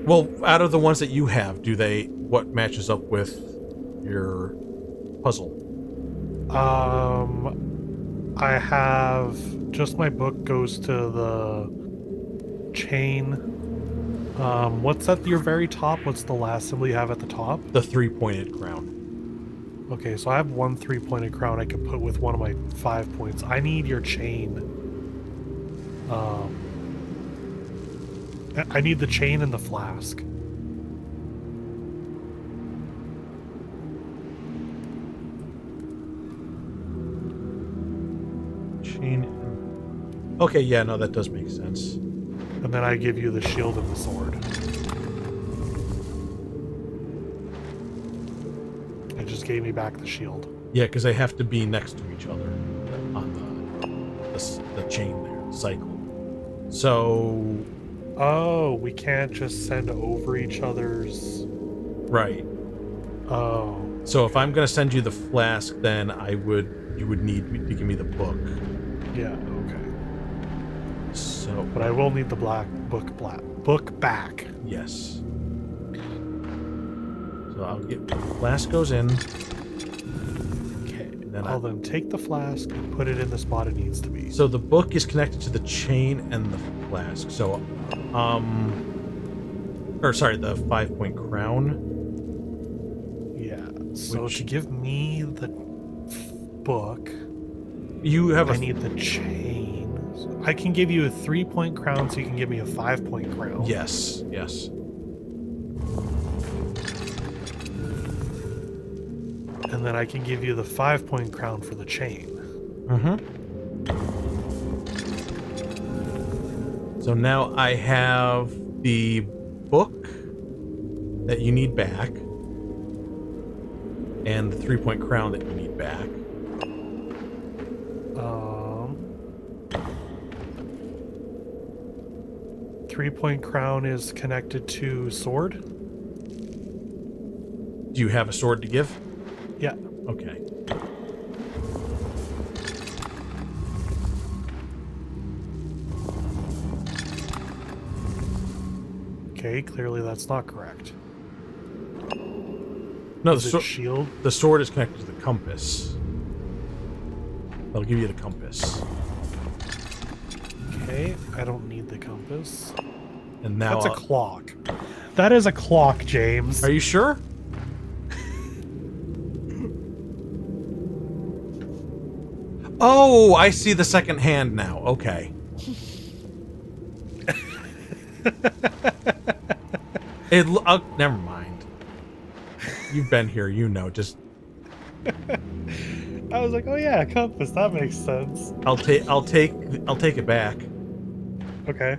Well, out of the ones that you have, what matches up with your puzzle? I have just my book goes to the chain. What's at your very top? What's the last symbol you have at the top? The 3-pointed crown. Okay, so I have 1 3-pointed crown I could put with one of my 5 points. I need your chain. I need the chain and the flask. Chain. Okay, yeah, no, that does make sense. And then I give you the shield and the sword. It just gave me back the shield. Yeah, because they have to be next to each other on the chain there, cycle. So... Oh, we can't just send over each other's... Right. Oh. So if I'm going to send you the flask, then you would need to give me the book. Yeah, okay. So... But I will need the book back. Yes. So I'll get... The flask goes in. Okay. Then I'll then take the flask and put it in the spot it needs to be. So the book is connected to the chain and the flask. So, or sorry, the 5-point crown. Yeah. So to give me the book, You have I need the chain. I can give you a 3-point crown, so you can give me a 5-point crown. Yes, yes. And then I can give you the 5-point crown for the chain. Mm-hmm. So now I have the book that you need back, and the 3-point crown that you need back. 3-point crown is connected to sword. Do you have a sword to give? Yeah. Okay. Okay, clearly that's not correct. No, Is it shield? the sword is connected to the compass. I'll give you the compass. Okay. Okay, I don't need the compass. And now That's a clock. That is a clock, James. are you sure? Oh, I see the second hand now. Okay. Never mind. You've been here, you know. Just I was like, oh yeah, a compass. That makes sense. I'll take it back. Okay.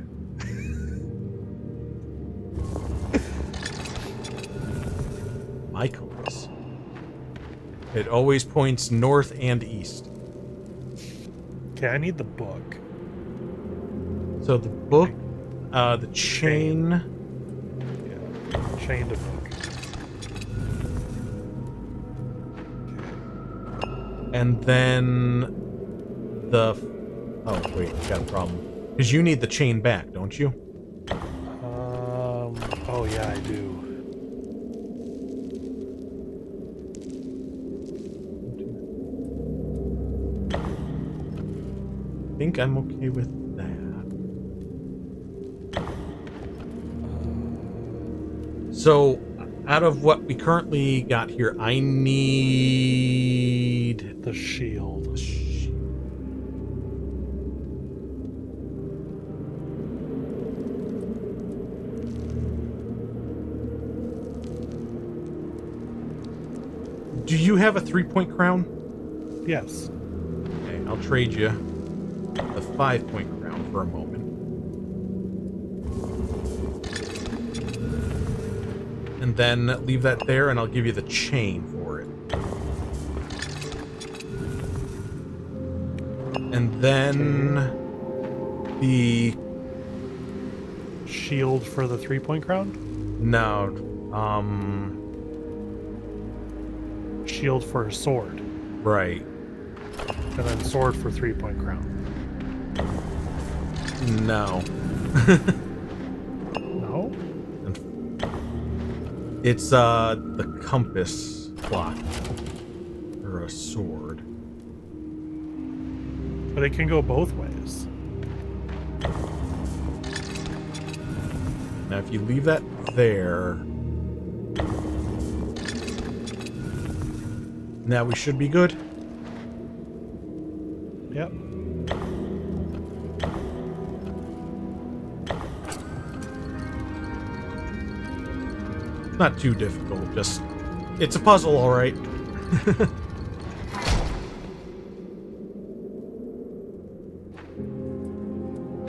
My compass. It always points north and east. Okay, I need the book. So the book, the chain. Yeah. Chain to book. And then the... Oh, wait, you got a problem. Because you need the chain back, don't you? Oh yeah, I do. I think I'm okay with that. So, out of what we currently got here, I need... The shield. Do you have a 3-point crown? Yes. Okay, I'll trade you the 5-point crown for a moment. And then leave that there, and I'll give you the chain for it. And then the... Shield for the 3-point crown? No, Shield for a sword. right. And then sword for 3-point crown. No. No? It's, the compass block. Or a sword. But it can go both ways. Now, if you leave that there... Now we should be good. Yep. Not too difficult, just... It's a puzzle, alright.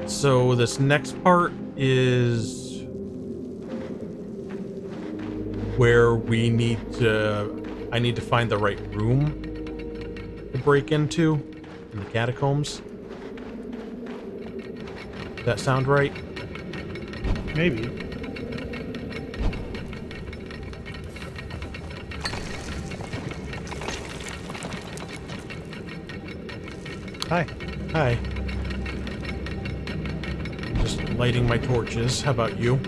So this next part is... where we need to... I need to find the right room to break into in the catacombs. Does that sound right? Maybe. Hi. Hi. Just lighting my torches. How about you?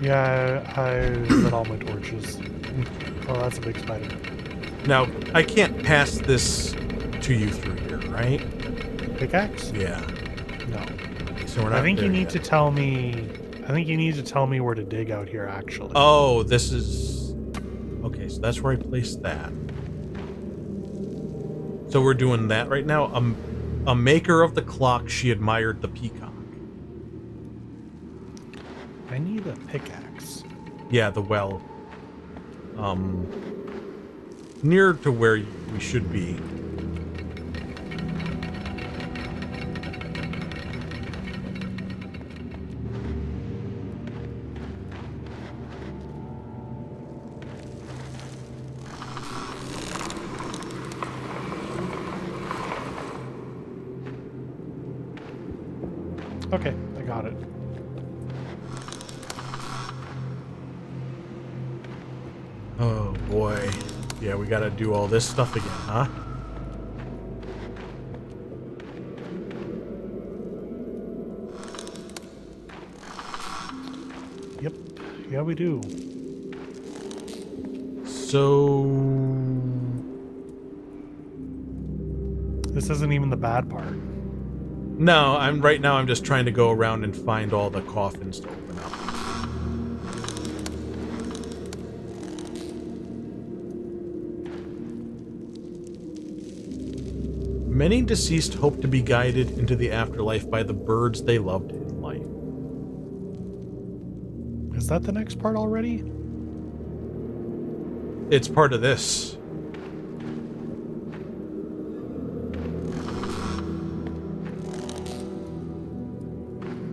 Yeah, I lit all my torches. Oh, that's a big spider. Now, I can't pass this to you through here, right? Pickaxe? Yeah. No. So we're not I think you there need yet. to tell me. I think you need to tell me where to dig out here. Actually. Oh, this is... Okay, so that's where I placed that. So we're doing that right now. A maker of the clock, she admired the peacock. I need a pickaxe. Yeah, the well. Near to where we should be. Okay, I got it. Oh boy. Yeah, we gotta do all this stuff again, huh? Yep. Yeah, we do. So... This isn't even the bad part. No, right now I'm just trying to go around and find all the coffins to open up. Many deceased hope to be guided into the afterlife by the birds they loved in life. Is that the next part already? It's part of this.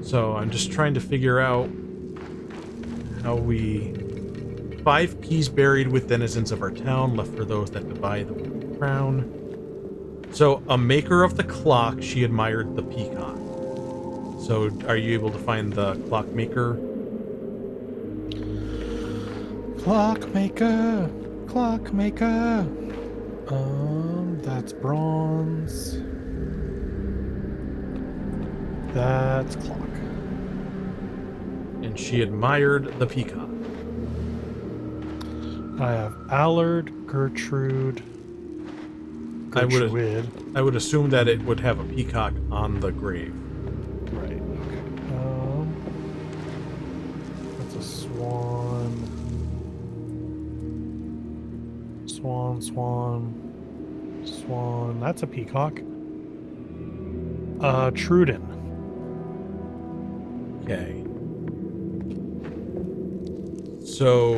So I'm just trying to figure out how we... 5 keys buried with denizens of our town, left for those that defy the crown. So, a maker of the clock, she admired the peacock. So, are you able to find the clockmaker? Clockmaker, clockmaker. That's bronze. That's clock. And she admired the peacock. I have Allard, Gertrude. I would Gertrude. assume that it would have a peacock on the grave. Right. Okay. That's a swan. Swan. That's a peacock. Truden. Okay. So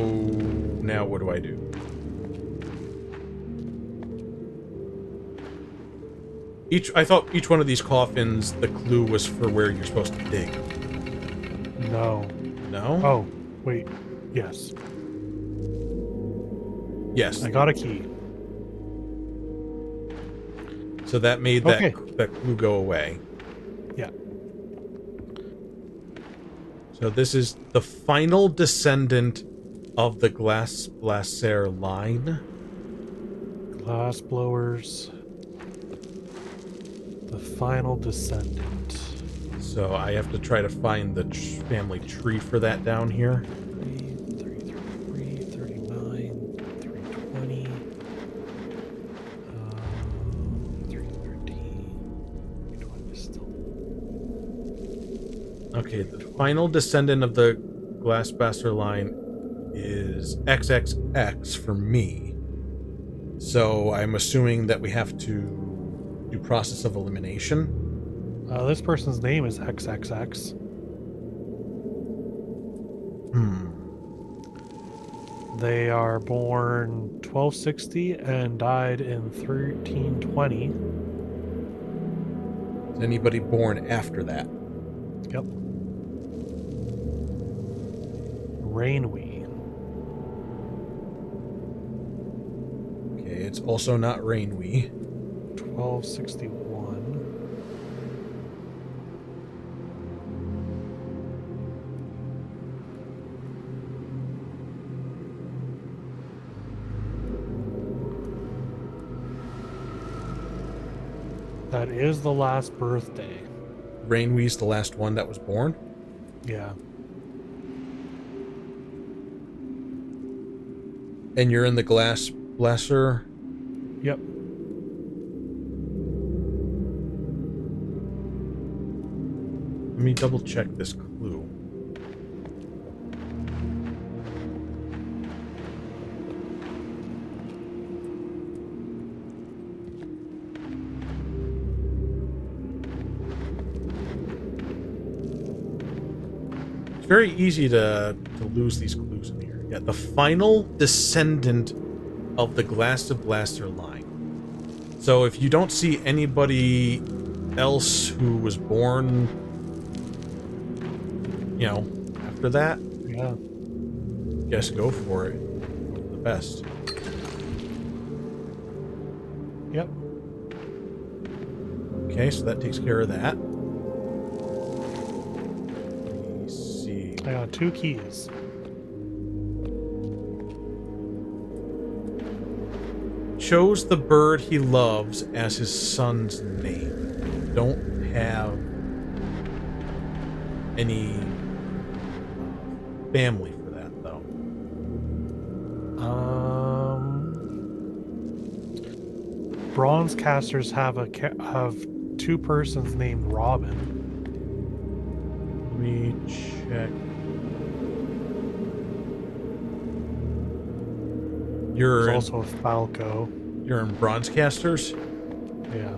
now what do I do? I thought each one of these coffins, the clue was for where you're supposed to dig. No. No? Oh, wait. Yes. Yes. I got a key. So that made that, Okay. that clue go away. Yeah. So this is the final descendant of the Glass Blaser line. Glass blowers. The final descendant. So I have to try to find the family tree for that down here. 33, 39, 320, 313, 320 still. Okay, the final descendant of the Glass Blaser line is XXX for me. So I'm assuming that we have to do process of elimination. This person's name is XXX. They are born 1260 and died in 1320. Is anybody born after that? Yep. Rainwee. Okay, it's also not Rainwee. 1261. That is the last birthday. Rainwee's the last one that was born? Yeah. And you're in the Glass Blaser? Yep. Let me double check this clue. It's very easy to lose these clues in here. Yeah, the final descendant of the Glass Blaser line. So if you don't see anybody else who was born, you know, after that, Yeah. guess go for it. The best. Yep. Okay, so that takes care of that. Let me see. I got 2 keys. Chose the bird he loves as his son's name. Don't have any family for that, though. Bronze casters have two persons named Robin. Let me check. There's You're also a Falco. in Bronzecasters? Yeah.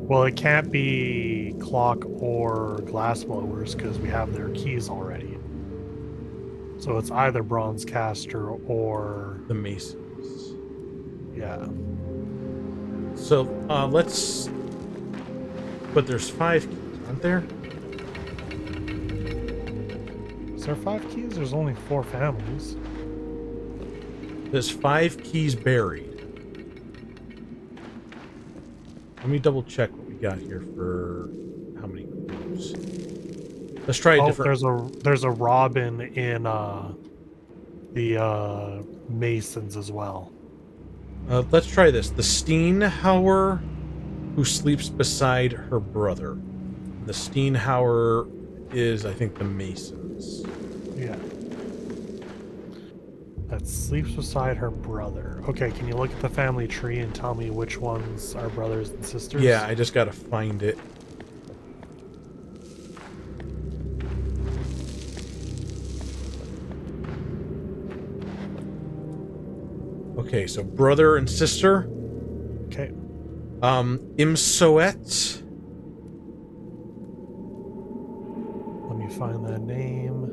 Well, it can't be Clock or Glassblowers because we have their keys already. So it's either Bronzecaster or... The Masons. Yeah. So, let's... But there's 5 keys, aren't there? Is there 5 keys? There's only 4 families. There's 5 keys buried. Let me double check what we got here for how many clues. Let's try a Oh, different... there's a Robin in the Masons as well. Let's try this. The Steenhauer who sleeps beside her brother. The Steenhauer is, I think, the Masons. Yeah. That sleeps beside her brother. Okay, can you look at the family tree and tell me which ones are brothers and sisters? Yeah, I just gotta find it. Okay, so brother and sister. Okay. Imsoet. Let me find that name.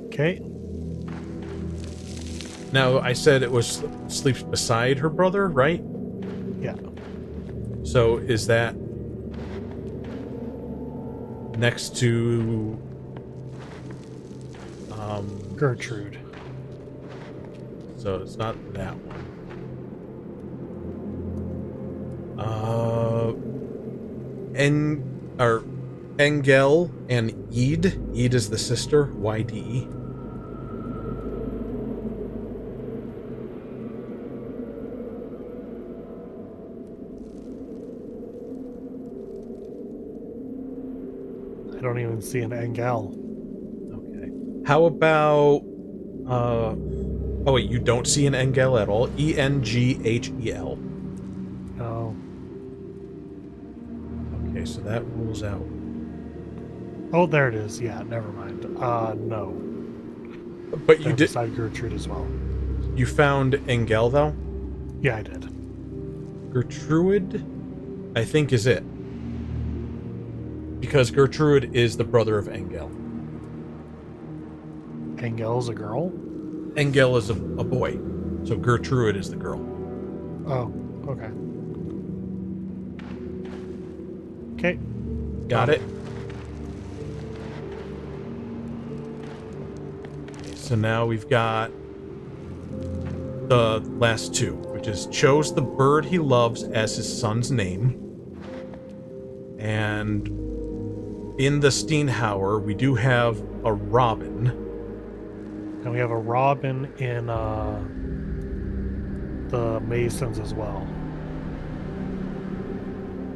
Okay. Now, I said it was sleeps beside her brother, right? Yeah. So is that next to Gertrude. so it's not that one. Engel and Eid. Eid is the sister, YDE. I don't even see an Engel. Okay. How about oh wait, you don't see an Engel at all? Enghel. No. Okay, so that rules out. Oh, there it is. Yeah, never mind. No. But you They're did beside Gertrude as well. you found Engel though? Yeah, I did. Gertrude, I think, is it. Because Gertrude is the brother of Engel. Engel's a girl? Engel is a boy. So Gertrude is the girl. Oh, okay. Okay. Got it? Okay, so now we've got the last 2, which is chose the bird he loves as his son's name. And in the Steenhauer, we do have a Robin. And we have a Robin in the Masons as well.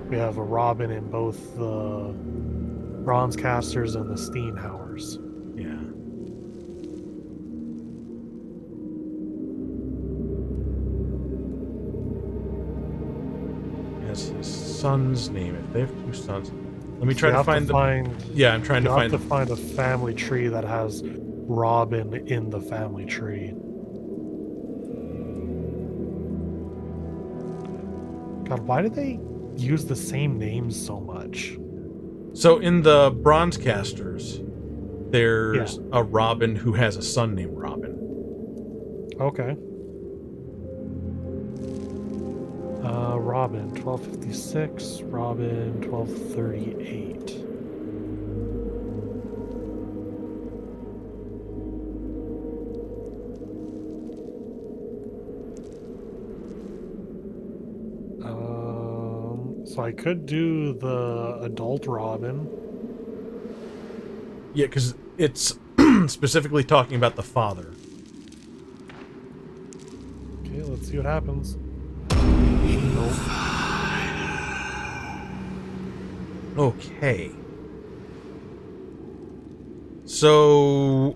We have a Robin in both the Bronzecasters and the Steenhauers. Yeah. As his son's name. If they have 2 sons. Let me try to find the... Yeah, I'm trying to you find... have to find a family tree that has Robin in the family tree. God, why do they use the same names so much? So in the Bronzecasters, there's a Robin who has a son named Robin. Okay. Robin, 1256. Robin, 1238. So I could do the adult Robin. Yeah, because it's specifically talking about the father. Okay, let's see what happens. Okay. So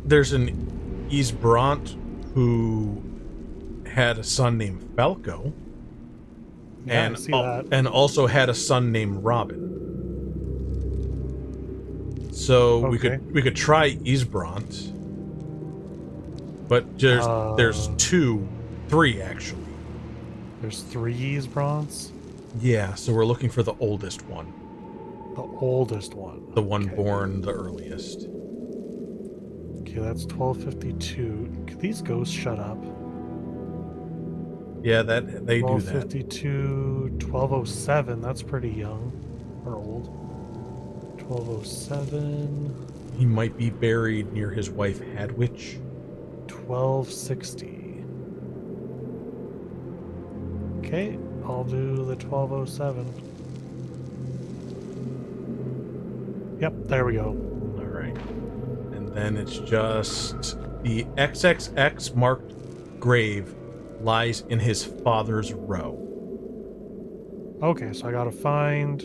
there's an Ysbrant, who had a son named Falco, Yeah, I see that. and also had a son named Robin. So Okay. we could try Ysbrant, but there's three actually. There's 3 Ysbronts. Yeah, so we're looking for the oldest one, The oldest one. the one Okay. born the earliest. Okay, that's 1252. Could these ghosts shut up? Yeah, that they do that. 1252, 1207. That's pretty young or old. 1207, He might be buried near his wife Hadwich. 1260. Okay, I'll do the 1207. Yep, there we go. All right, and then it's just the XXX marked grave lies in his father's row. Okay, so I gotta find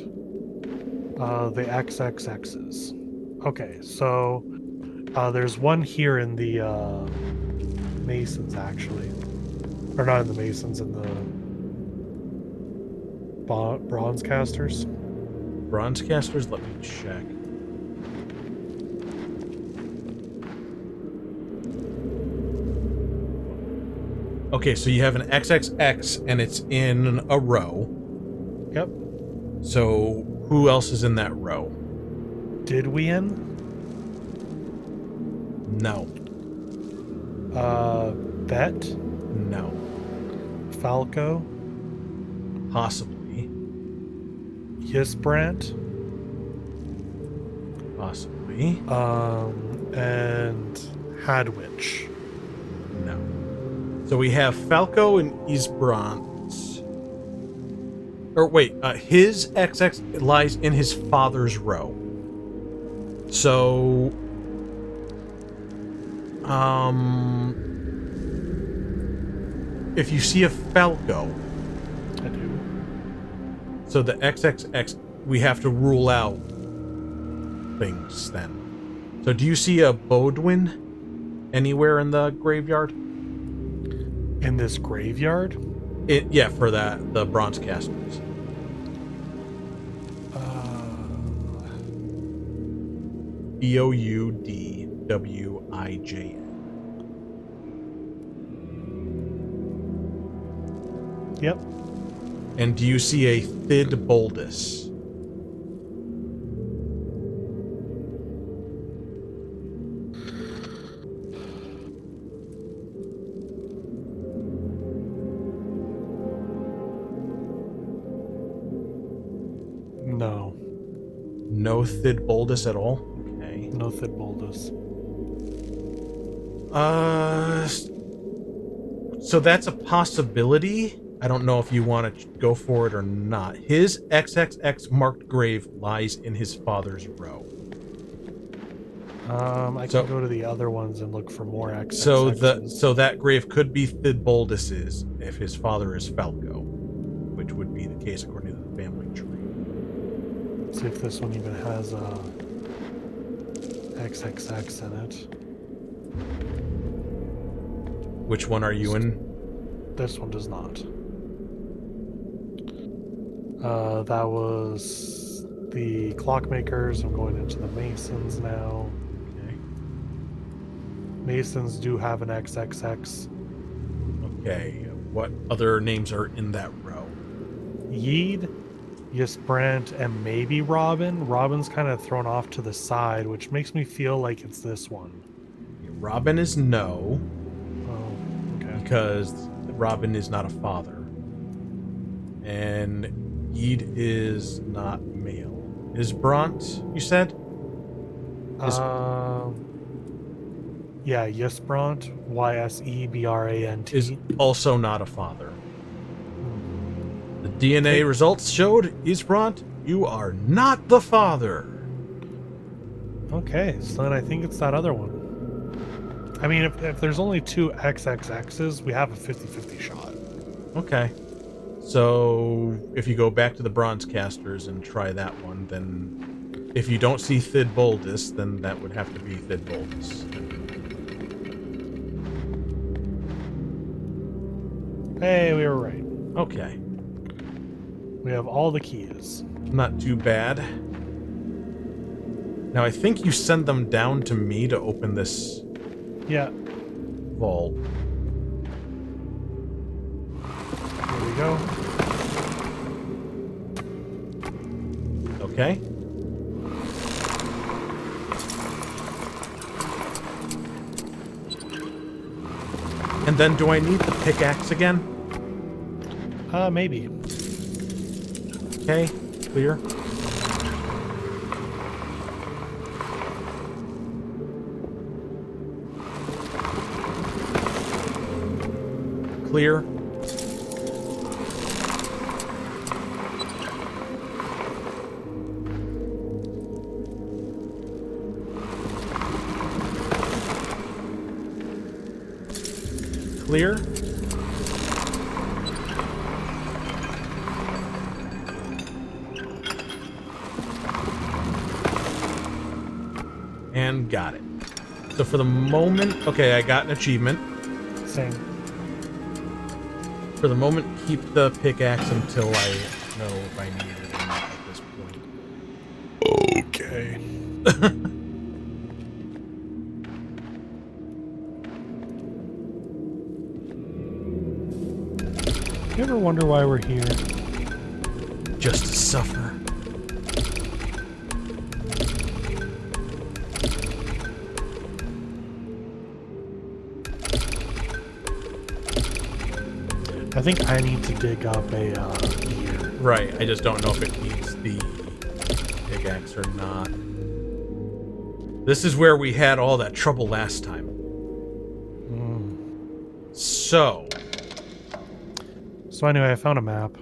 the XXXs. Okay, so there's one here in the Masons, actually. Or not in the Masons, in the Bronze Casters. Bronze casters, let me check. Okay, so you have an XXX and it's in a row. Yep. So who else is in that row? Did we in? No. Bet? No. Falco? Possibly. Ysbrant? Possibly. And Hadwich. No. So we have Falco and Ysbrant. Or wait, his XX lies in his father's row. So, if you see a Falco, I do. so the XXX, we have to rule out things then. So do you see a Bodwin anywhere in the graveyard? In this graveyard? Yeah, for the bronze casters. Boudwijn. Yep. And do you see a Thidboldus? No. No Thidboldus at all? Okay. No Thidboldus. So that's a possibility. I don't know if you want to go for it or not. His XXX marked grave lies in his father's row. I So- can go to the other ones and look for more X. So that grave could be Thidboldus's if his father is Falco, which would be the case according to the family tree. See if this one even has a XXX in it. Which one are you in? This one does not. That was the Clockmakers. I'm going into the Masons now. Okay. Masons do have an XXX. Okay. What other names are in that row? Yeed, Ysbrant, and maybe Robin. Robin's kind of thrown off to the side, which makes me feel like it's this one. Robin is no, Oh, okay. because Robin is not a father. And Yeed is not male. Is Bront, you said? Yeah, Ysbrant, Ysebbrant. Is also not a father. The DNA results showed, Ysbrant, you are not the father. Okay, so then I think it's that other one. I mean, if there's only 2 XXXs, we have a 50-50 shot. Okay. So if you go back to the bronze casters and try that one, then if you don't see Thidboldus, then that would have to be Thidboldus. Hey, we were right. Okay. We have all the keys. Not too bad. Now, I think you send them down to me to open this Yeah, vault. here we go. Okay. And then do I need the pickaxe again? Maybe. Okay, clear. Clear. Clear. And got it. So for the moment, okay, I got an achievement. Same. For the moment, keep the pickaxe until I know if I need it or not at this point. Okay. You ever wonder why we're here? Just to suffer. I think I need to dig up a gear. Right, I just don't know if it needs the pickaxe or not. This is where we had all that trouble last time. So, So anyway, I found a map.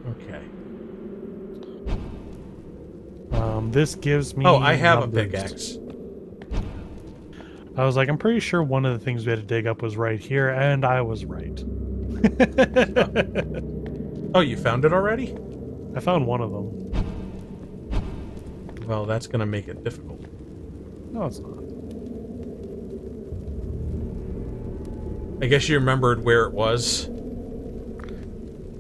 okay. This gives me. Oh, I have a numbers. pickaxe. I was like, I'm pretty sure one of the things we had to dig up was right here, and I was right. Oh, you found it already? I found one of them. Well, that's gonna make it difficult. No, it's not. I guess you remembered where it was.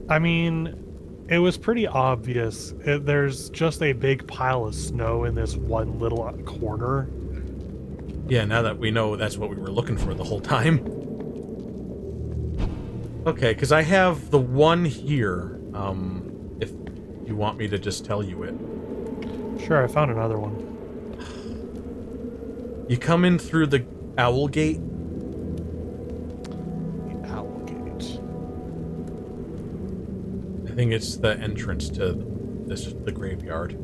I mean, it was pretty obvious. There's just a big pile of snow in this one little corner. Yeah, now that we know that's what we were looking for the whole time. Okay, because I have the one here. If you want me to just tell you it. Sure, I found another one. You come in through the owl gate. The owl gate. I think it's the entrance to the graveyard.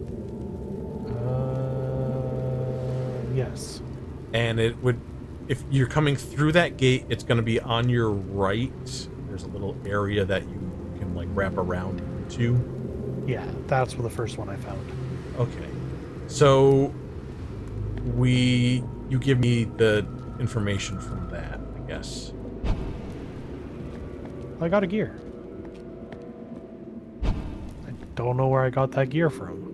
Yes. And it would, if you're coming through that gate, it's going to be on your right. There's a little area that you can like wrap around into. Yeah, that's the first one I found. Okay. So you give me the information from that, I guess. I got a gear. I don't know where I got that gear from.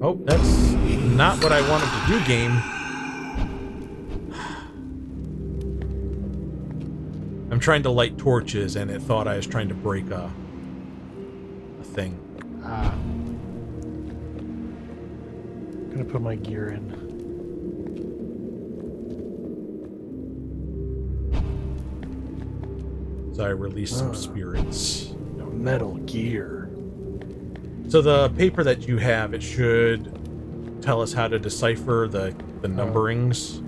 Oh, that's not what I wanted to do, game. I'm trying to light torches, and it thought I was trying to break a thing. I'm gonna put my gear in. So I released some spirits. Metal gear. So the paper that you have, it should tell us how to decipher the numberings.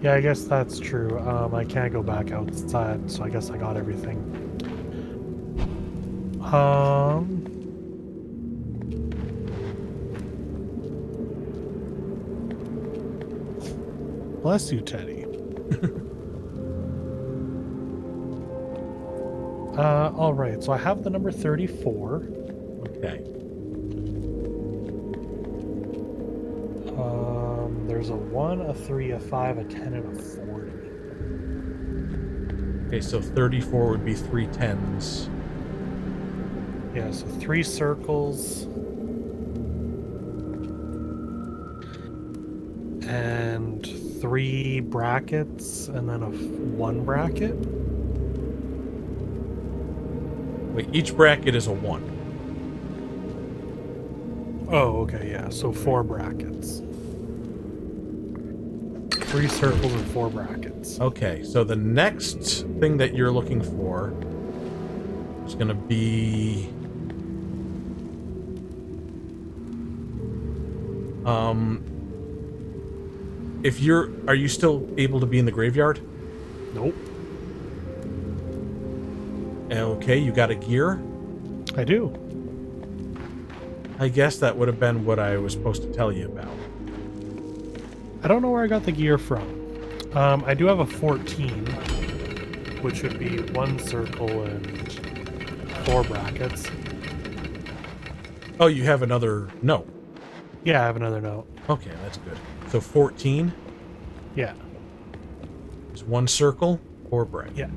Yeah, I guess that's true. I can't go back outside, so I guess I got everything. Bless you, Teddy. All right, so I have the number 34. Okay. There's a 1, a 3, a 5, a 10, and a 40. Okay, so 34 would be 3 10s. Yeah, so 3 circles. And 3 brackets, and then a 1 bracket. Like, each bracket is a 1. Oh, okay, yeah. So 4 brackets. 3 circles and 4 brackets. Okay, so the next thing that you're looking for is going to be... if you're... Are you still able to be in the graveyard? Nope. Okay, you got a gear? I do. I guess that would have been what I was supposed to tell you about. I don't know where I got the gear from. I do have a 14, which would be 1 circle and 4 brackets. Oh, you have another note. Yeah, I have another note. Okay, that's good. So 14 Yeah. is 1 circle, 4 brackets. Yeah.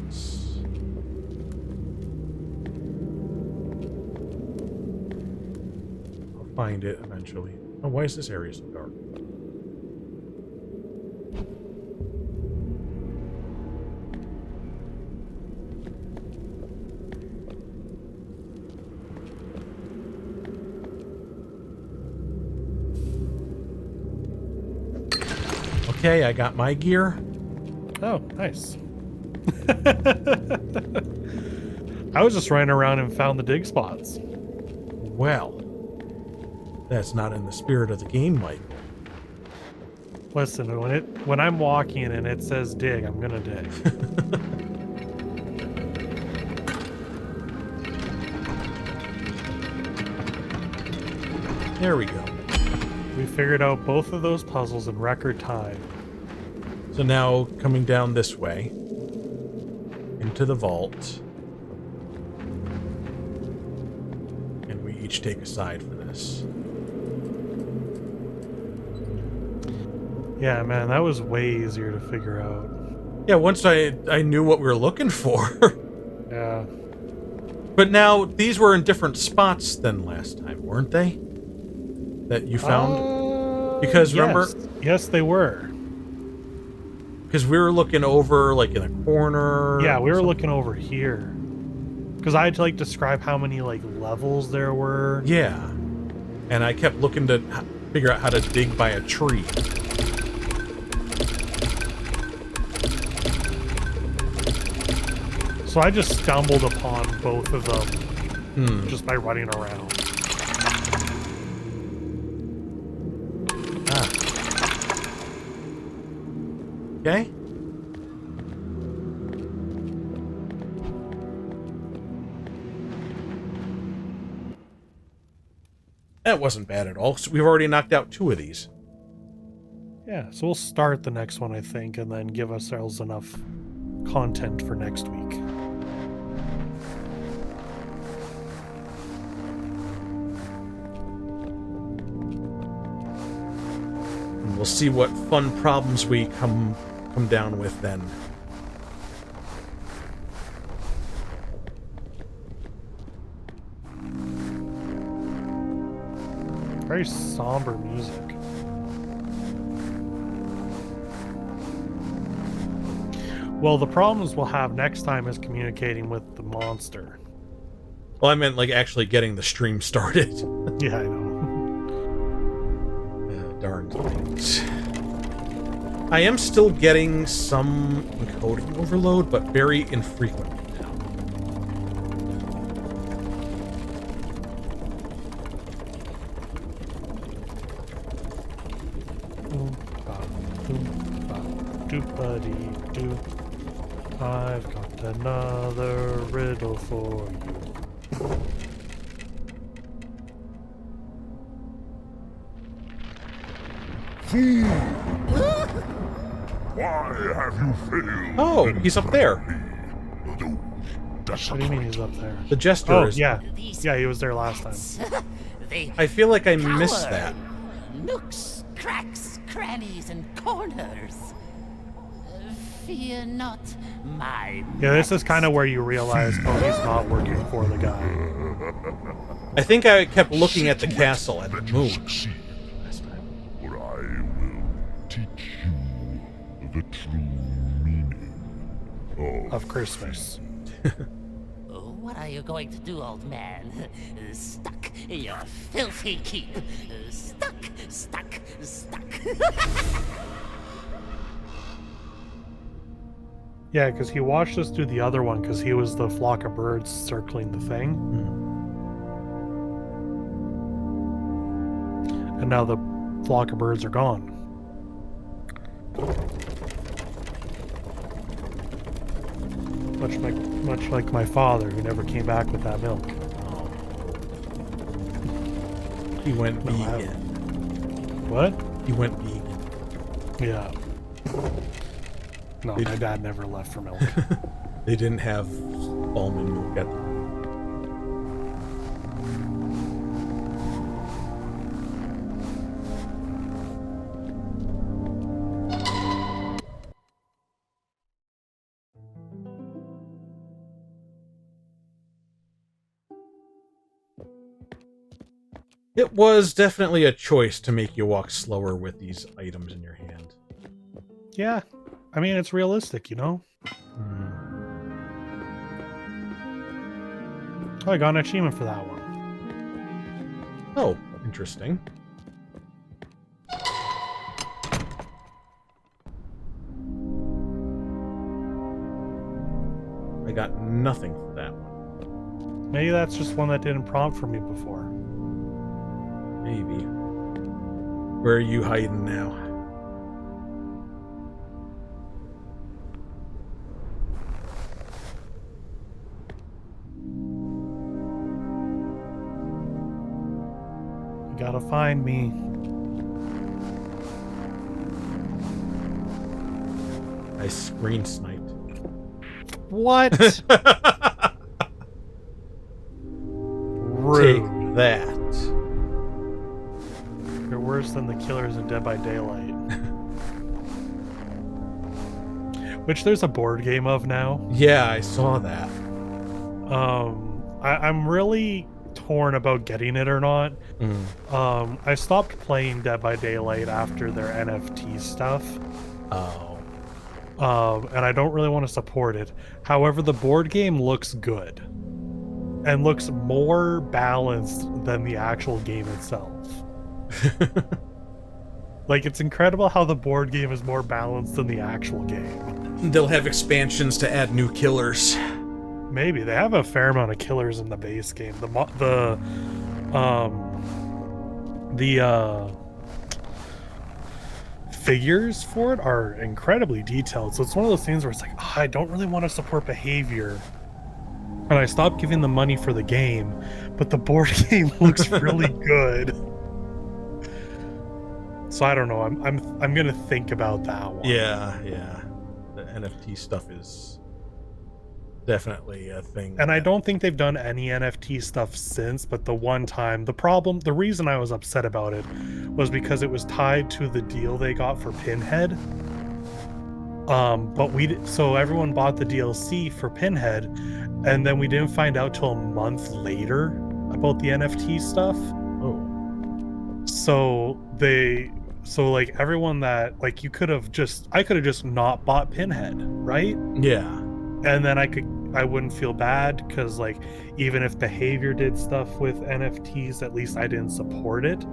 I'll find it eventually. Oh, why is this area so dark? Okay, I got my gear. Oh, nice. I was just running around and found the dig spots. Well, that's not in the spirit of the game, Mike. Listen, when I'm walking and it says dig, I'm gonna dig. There we go. We figured out both of those puzzles in record time. So now, coming down this way, into the vault, and we each take a side for this. Yeah, man, that was way easier to figure out. Yeah, once I knew what we were looking for. Yeah. But now, these were in different spots than last time, weren't they? That you found? Because remember... Yes, they were. Because we were looking over, like, in a corner. Yeah, we were looking over here. Because I had to, like, describe how many, like, levels there were. Yeah. And I kept looking to figure out how to dig by a tree. So I just stumbled upon both of them just by running around. Ah. Okay. That wasn't bad at all. So we've already knocked out 2 of these. Yeah, so we'll start the next one, I think, and then give ourselves enough content for next week. And we'll see what fun problems we come down with then. Very somber music. Well, the problems we'll have next time is communicating with the monster. Well, I meant like actually getting the stream started. Yeah, I know. Darn things. I am still getting some encoding overload, but very infrequently now. Doop-a-dee-doo. I've got another riddle for you. Fool! Why have you failed? Oh, he's up there. What do you mean he's up there? The jester Oh, is... yeah. Yeah, he was there last time. They I feel like I missed cower that. in nooks, cracks, crannies, and corners. Fear not my Yeah, this is kind of where you realize, oh, he's not working for the guy. I think I kept looking at the castle at the That you moon. succeed, or I will teach you the true meaning Of Christmas. What are you going to do, old man? Stuck in your filthy keep. Stuck, stuck, stuck. Yeah, because he watched us do the other one because he was the flock of birds circling the thing. And now the flock of birds are gone. Much like my father, who never came back with that milk. He went No, I- vegan. What? He went vegan. Yeah. No, my dad never left for milk. They didn't have almond milk at the time. It was definitely a choice to make you walk slower with these items in your hand. Yeah. I mean, it's realistic, you know? Oh, I got an achievement for that one. Oh, interesting. I got nothing for that one. Maybe that's just one that didn't prompt for me before. Maybe. Where are you hiding now? You gotta find me. I screen sniped. What? Take Rude. that. You're worse than the killers in Dead by Daylight. Which there's a board game of now. Yeah, I saw that. I'm really torn about getting it or not. I stopped playing Dead by Daylight after their NFT stuff. Oh. And I don't really want to support it. However, the board game looks good and looks more balanced than the actual game itself. Like, it's incredible how the board game is more balanced than the actual game. They'll have expansions to add new killers. Maybe they have a fair amount of killers in the base game. The figures for it are incredibly detailed. So it's one of those things where it's like, oh, I don't really want to support behavior, and I stopped giving the money for the game, but the board game looks really good. So I don't know. I'm gonna think about that one. Yeah. The NFT stuff is definitely a thing. And I don't think they've done any NFT stuff since, but the one time, the reason I was upset about it was because it was tied to the deal they got for Pinhead. So everyone bought the DLC for Pinhead, and then we didn't find out till a month later about the NFT stuff. Oh. So like everyone that, like, I could have just not bought Pinhead, right? Yeah. And then I wouldn't feel bad because, like, even if Behavior did stuff with NFTs, at least I didn't support it.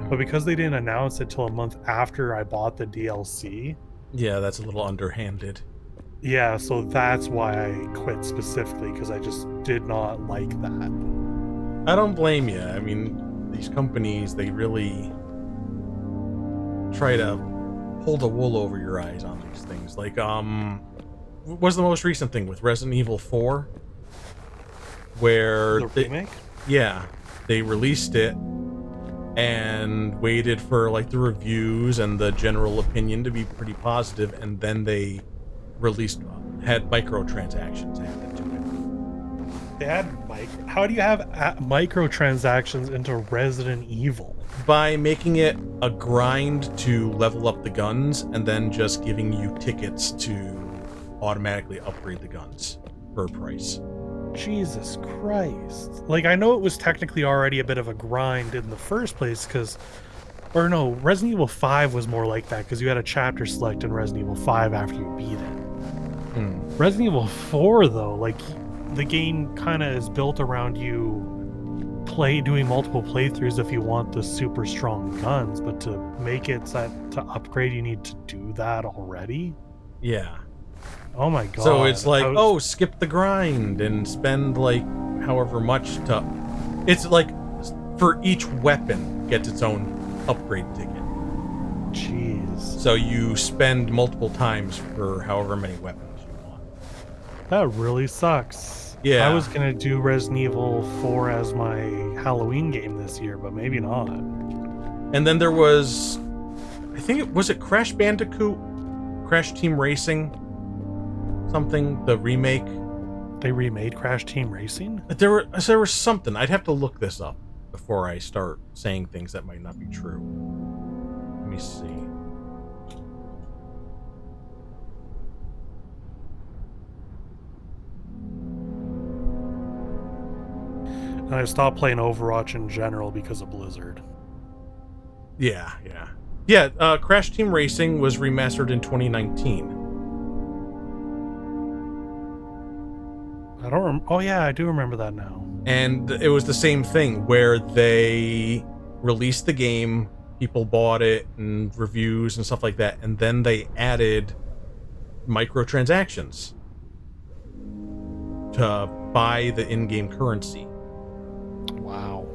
But because they didn't announce it till a month after I bought the DLC, Yeah, that's a little underhanded. yeah, so that's why I quit specifically, because I just did not like that. I don't blame you. I mean, these companies, they really try to pull the wool over your eyes on these things. Like, what's the most recent thing with Resident Evil 4? Where The remake? yeah, they released it and waited for like the reviews and the general opinion to be pretty positive, and then they had microtransactions added to it. They had how do you have microtransactions into Resident Evil? By making it a grind to level up the guns and then just giving you tickets to automatically upgrade the guns per price. Jesus Christ. Like, I know it was technically already a bit of a grind in the first place, Resident Evil 5 was more like that, because you had a chapter select in Resident Evil 5 after you beat it. Resident Evil 4, though, like, the game kind of is built around you doing multiple playthroughs if you want the super strong guns, but to make it to upgrade, you need to do that already. Yeah. Oh my god. So it's like, oh, skip the grind and spend like however much to. It's like for each weapon gets its own upgrade ticket. Jeez. So you spend multiple times for however many weapons you want. That really sucks. Yeah. I was gonna do Resident Evil 4 as my Halloween game this year, but maybe not. And then there was, I think it was Crash Bandicoot, Crash Team Racing, something, the remake. They remade Crash Team Racing? There was something. I'd have to look this up before I start saying things that might not be true. Let me see. And I stopped playing Overwatch in general because of Blizzard. Yeah. Crash Team Racing was remastered in 2019. Oh yeah, I do remember that now. And it was the same thing where they released the game, people bought it, and reviews and stuff like that, and then they added microtransactions to buy the in-game currency. Wow.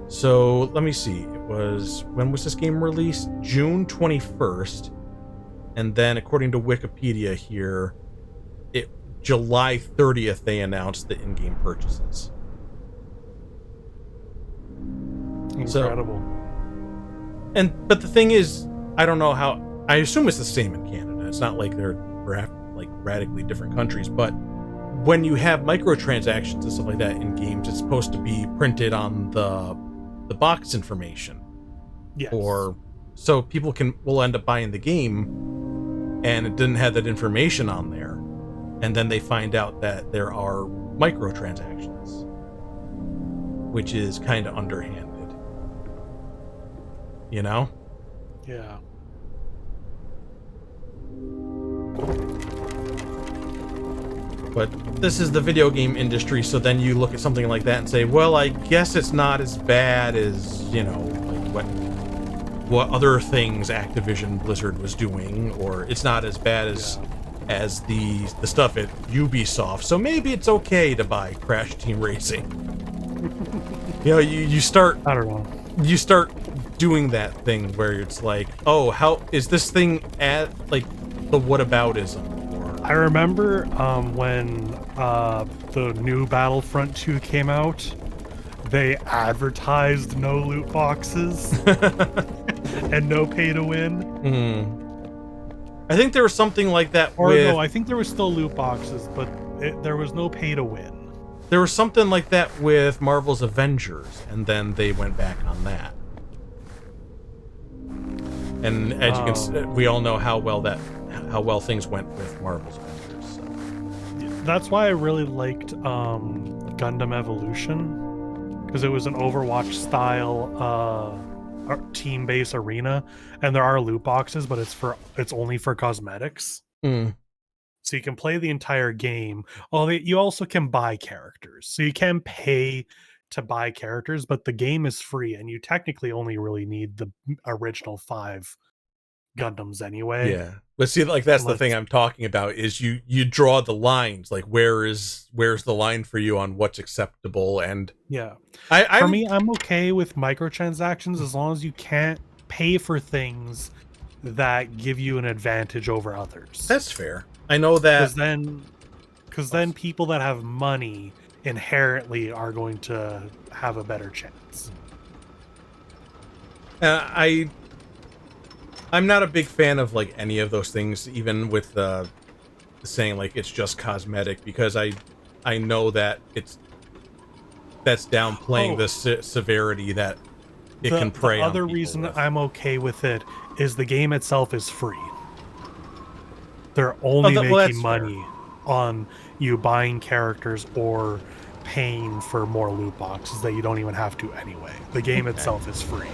So let me see. When was this game released? June 21st. And then according to Wikipedia here, July 30th they announced the in-game purchases. Incredible. But the thing is, I don't know how. I assume it's the same in Canada. It's not like they're like radically different countries. But when you have microtransactions and stuff like that in games, it's supposed to be printed on the box information. Yes. Or so people will end up buying the game, and it didn't have that information on there, and then they find out that there are microtransactions, which is kind of underhanded. You know? Yeah. But this is the video game industry, so then you look at something like that and say, well, I guess it's not as bad as, like what other things Activision Blizzard was doing, or it's not as bad as the stuff at Ubisoft, so maybe it's okay to buy Crash Team Racing. You start, I don't know. You start doing that thing where it's like, oh, how is this thing at, like, the whataboutism? I remember when the new Battlefront 2 came out, they advertised no loot boxes and no pay to win. I think there was something like that no, I think there was still loot boxes, but there was no pay to win. There was something like that with Marvel's Avengers, and then they went back on that. And as you can see, we all know how well things went with Marvel's Avengers. So. That's why I really liked Gundam Evolution, because it was an Overwatch style team-based arena, and there are loot boxes, but it's only for cosmetics. So you can play the entire game. You also can buy characters, so you can pay to buy characters, but the game is free, and you technically only really need the original 5 Gundams anyway. Yeah, but see, like, that's the thing I'm talking about, is you draw the lines, like where's the line for you on what's acceptable. And yeah, for me, I'm okay with microtransactions as long as you can't pay for things that give you an advantage over others. That's fair. I know that, because then people that have money inherently are going to have a better chance. I'm not a big fan of, like, any of those things, even with saying, like, it's just cosmetic, because I know that that's downplaying the severity that it can prey on. The other reason I'm okay with it is the game itself is free. They're only making money on you buying characters or paying for more loot boxes that you don't even have to anyway. The game itself is free.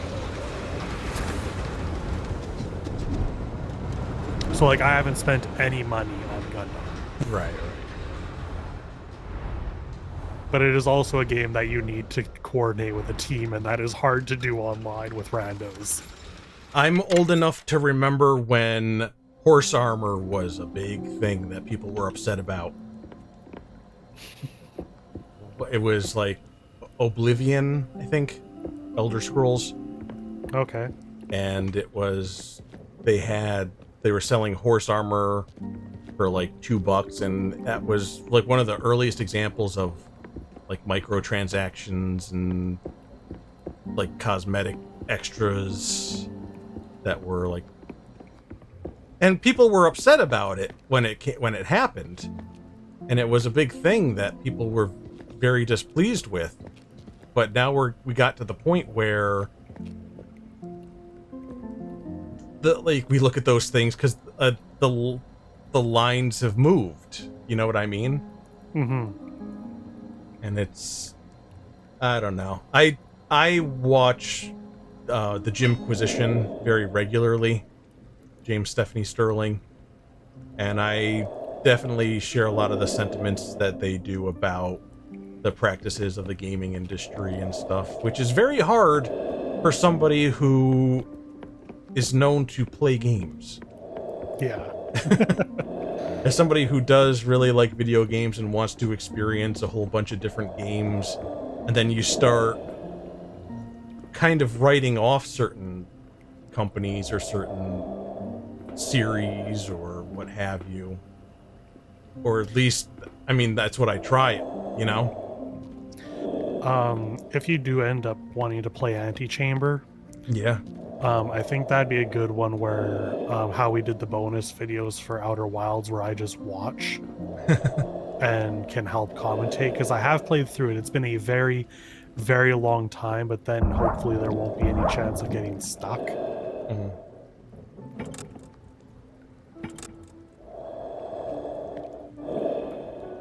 So, like, I haven't spent any money on Gundam. Right. but it is also a game that you need to coordinate with a team, and that is hard to do online with randos. I'm old enough to remember when horse armor was a big thing that people were upset about. It was like Oblivion, I think, Elder Scrolls, Okay. and it was they were selling horse armor for like $2, and that was like one of the earliest examples of like microtransactions and like cosmetic extras that were like, and people were upset about it when it happened, and it was a big thing that people were very displeased with. But now we got to the point where we look at those things because the lines have moved. You know what I mean? Mm-hmm. And it's, I don't know. I watch the Jimquisition very regularly, James Stephanie Sterling, and I definitely share a lot of the sentiments that they do about the practices of the gaming industry and stuff, which is very hard for somebody who is known to play games. Yeah. As somebody who does really like video games and wants to experience a whole bunch of different games, and then you start kind of writing off certain companies or certain series or what have you, or at least, I mean, that's what I try, you know? If you do end up wanting to play Antichamber, Yeah. I think that'd be a good one where how we did the bonus videos for Outer Wilds, where I just watch and can help commentate, because I have played through it. It's been a very, very long time, but then hopefully there won't be any chance of getting stuck. Mhm.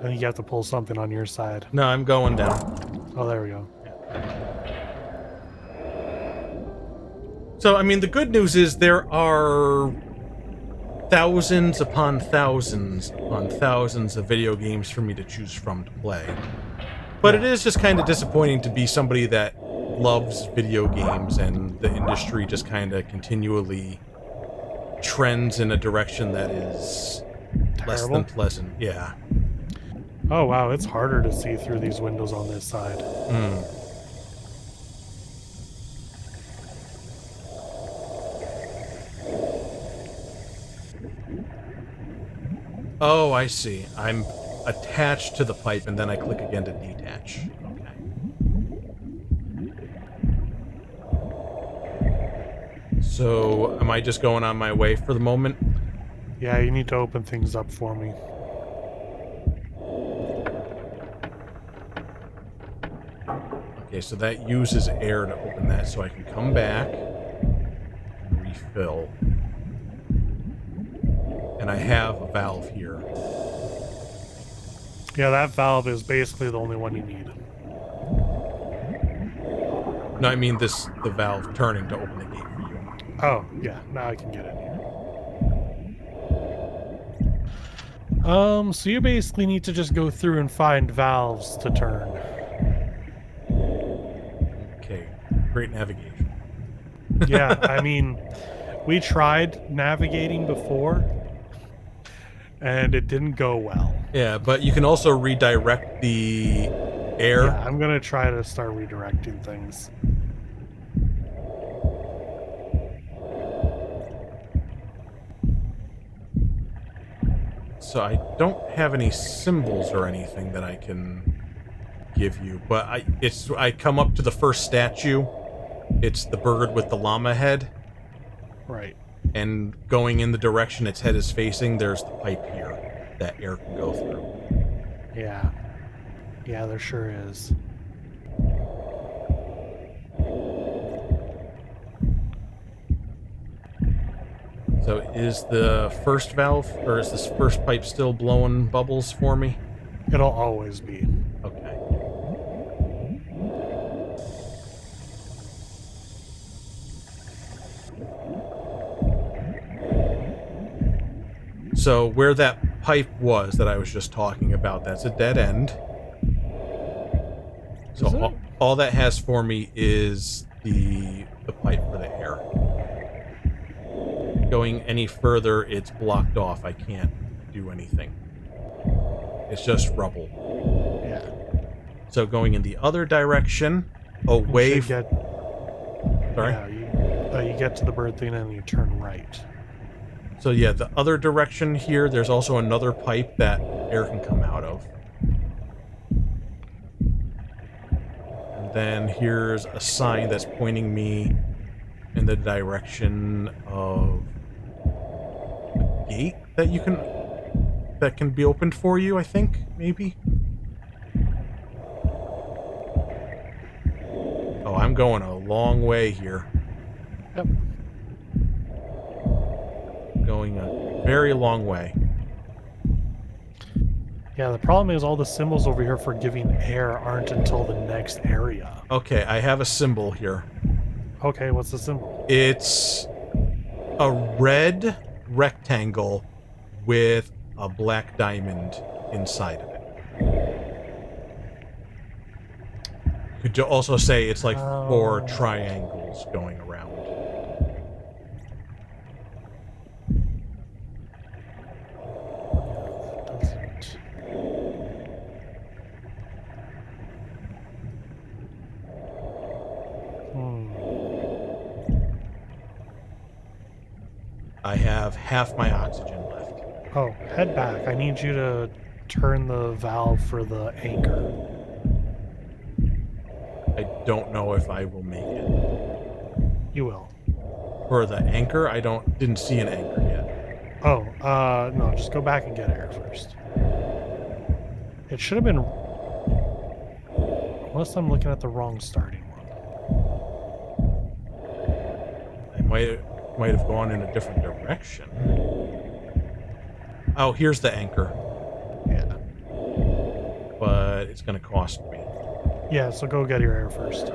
I think you have to pull something on your side. No, I'm going down. Oh, there we go. So, I mean, the good news is there are thousands upon thousands upon thousands of video games for me to choose from to play. But it is just kind of disappointing to be somebody that loves video games and the industry just kind of continually trends in a direction that is less Terrible. than pleasant. Yeah. Oh, wow, it's harder to see through these windows on this side. Mm. Oh, I see. I'm attached to the pipe, and then I click again to detach. Okay. So, am I just going on my way for the moment? Yeah, you need to open things up for me. Okay, so that uses air to open that, so I can come back and refill. And I have a valve here. Yeah, that valve is basically the only one you need. No, I mean the valve turning to open the gate for you. Oh, yeah, now I can get in here. So you basically need to just go through and find valves to turn. Okay, great navigation. Yeah, I mean, we tried navigating before, and it didn't go well. Yeah, but you can also redirect the air. Yeah, I'm gonna try to start redirecting things. So I don't have any symbols or anything that I can give you, but I come up to the first statue. It's the bird with the llama head, Right. and going in the direction its head is facing, there's the pipe here that air can go through. Yeah. Yeah, there sure is. So is the first valve, or is this first pipe still blowing bubbles for me? It'll always be. Okay. So where that pipe was that I was just talking about, that's a dead end. all that has for me is the pipe for the air. Going any further, it's blocked off. I can't do anything. It's just rubble. Yeah. So going in the other direction, away. You should get, Sorry. Yeah, you get to the bird thing and you turn right. So yeah, the other direction here, there's also another pipe that air can come out of. And then here's a sign that's pointing me in the direction of a gate that can be opened for you, I think, maybe. Oh, I'm going a long way here. Yep. Going a very long way. Yeah, the problem is all the symbols over here for giving air aren't until the next area. Okay, I have a symbol here. Okay, what's the symbol? It's a red rectangle with a black diamond inside of it. Could you also say it's like 4 triangles going around? Doesn't. I have half my oxygen left. Oh, head back. I need you to turn the valve for the anchor. I don't know if I will make it. You will. For the anchor, didn't see an anchor yet. Oh, no, just go back and get air first. It should have been... Unless I'm looking at the wrong starting one. I might have gone in a different direction. Oh, here's the anchor. Yeah. But it's going to cost me. Yeah, so go get your air first.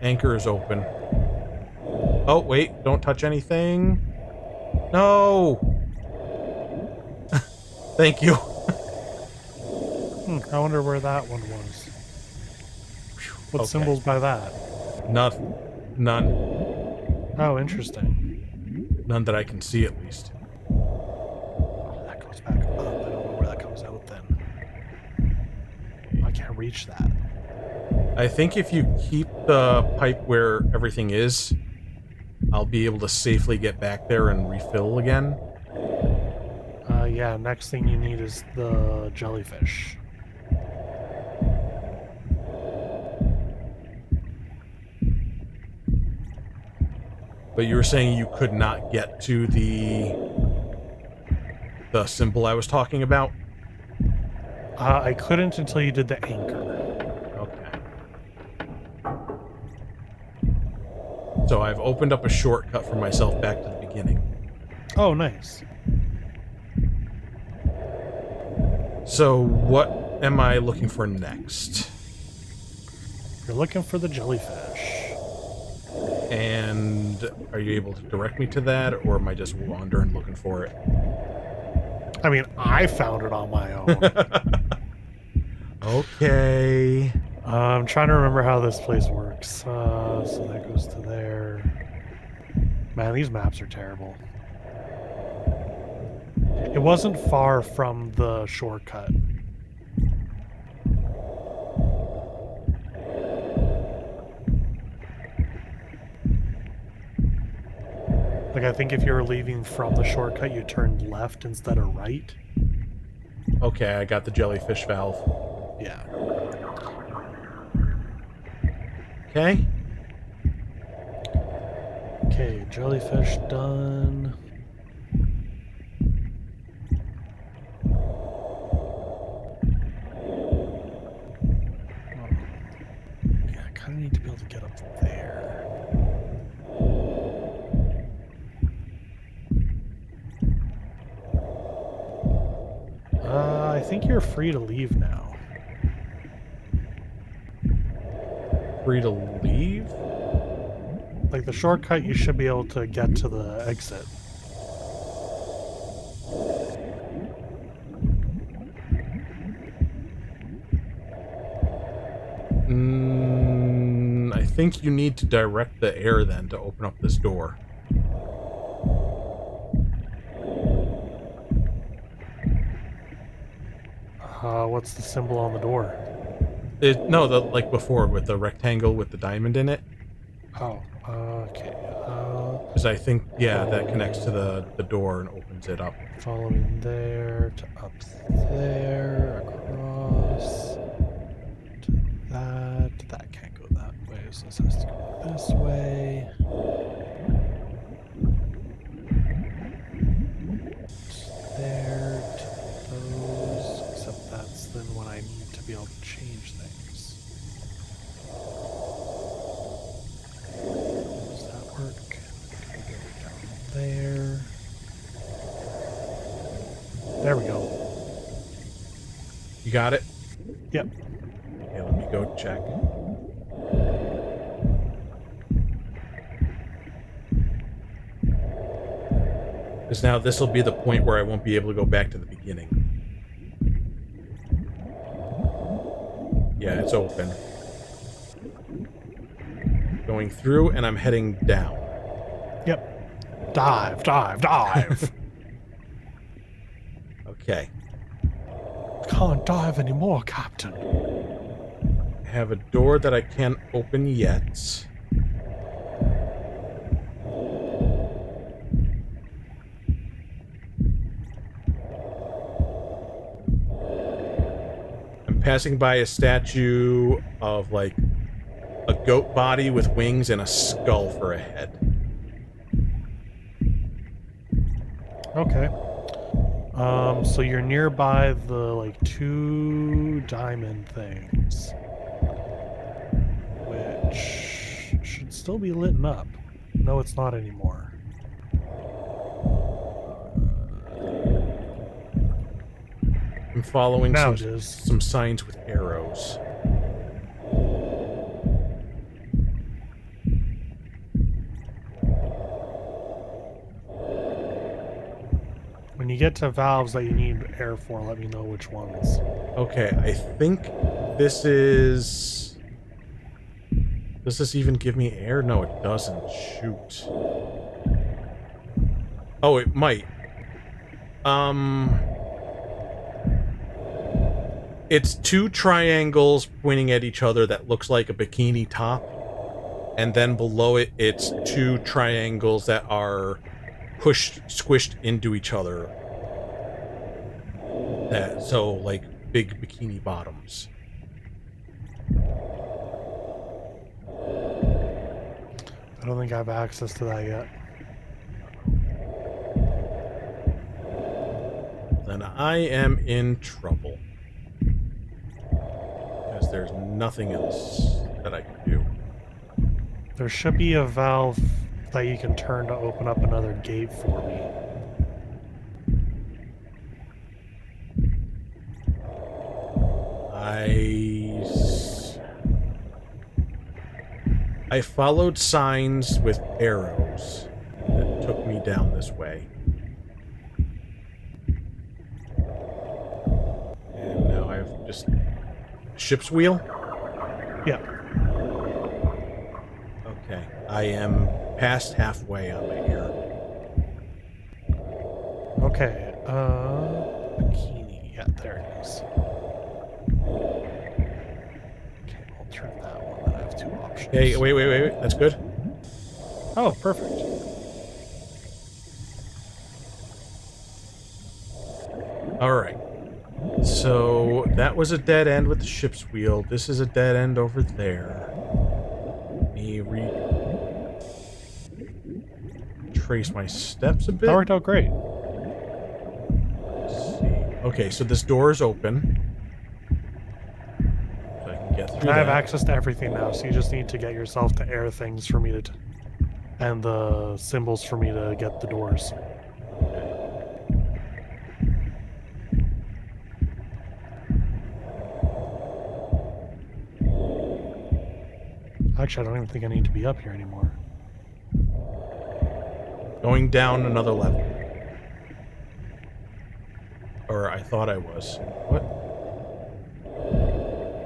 Anchor is open. Oh, wait. Don't touch anything. No! Thank you. I wonder where that one was. What Okay. symbol's by that? None. None. Oh, interesting. None that I can see, at least. That goes back up. I don't know where that comes out then. I can't reach that. I think if you keep the pipe where everything is, I'll be able to safely get back there and refill again. Yeah, next thing you need is the jellyfish. But you were saying you could not get to the symbol I was talking about? I couldn't until you did the anchor. Okay. So I've opened up a shortcut for myself back to the beginning. Oh, nice. So what am I looking for next? You're looking for the jellyfish. And are you able to direct me to that, or am I just wandering looking for it? I mean, I found it on my own. Okay. I'm trying to remember how this place works. So that goes to there. Man, these maps are terrible. It wasn't far from the shortcut. Like, I think if you were leaving from the shortcut, you turned left instead of right. Okay, I got the jellyfish valve. Yeah. Okay. Okay, jellyfish done. Yeah, I kind of need to be able to get up there. I think you're free to leave now. Free to leave? Like the shortcut, you should be able to get to the exit. I think you need to direct the air then to open up this door. What's the symbol on the door? No, the like before with the rectangle with the diamond in it. Oh, okay. Because I think, yeah, that connects to the door and opens it up. Following there to up there, across to that. That can't go that way, so this has to go this way. There to those, except that's then when I need to be able to change things. Does that work? Can we go down there? There we go. You got it? Yep. Okay, let me go check. Because now this will be the point where I won't be able to go back to the beginning. Yeah, it's open. Going through, and I'm heading down. Yep. Dive, dive, dive. Okay. Can't dive anymore, Captain. I have a door that I can't open yet. I'm passing by a statue of, like, a goat body with wings and a skull for a head. Okay. So you're nearby the, like, 2 diamond things. Which should still be lit up. No, it's not anymore. I'm following Now some, it is. some signs with arrows. When you get to valves that you need air for, let me know which ones. Okay, I think this is... Does this even give me air? No, it doesn't. Shoot. Oh, it might. It's 2 triangles pointing at each other that looks like a bikini top. And then below it, it's 2 triangles that are squished into each other. So, like, big bikini bottoms. I don't think I have access to that yet. Then I am in trouble. Because there's nothing else that I can do. There should be a valve that you can turn to open up another gate for me. I followed signs with arrows that took me down this way. And now I've just... Ship's wheel? Yeah. Okay. I am past halfway on my here. Okay. Bikini. Yeah, there it is. Okay, I'll turn that one. Then I have 2 options. Hey, wait. That's good. Oh, perfect. Alright. So, that was a dead end with the ship's wheel. This is a dead end over there. Let me trace my steps a bit. That worked out great. Let's see. Okay, so this door is open. So I can get through I have that. access to everything now, so you just need to get yourself to air things for me to... and the symbols for me to get the doors. Actually, I don't even think I need to be up here anymore. Going down another level. Or I thought I was. What?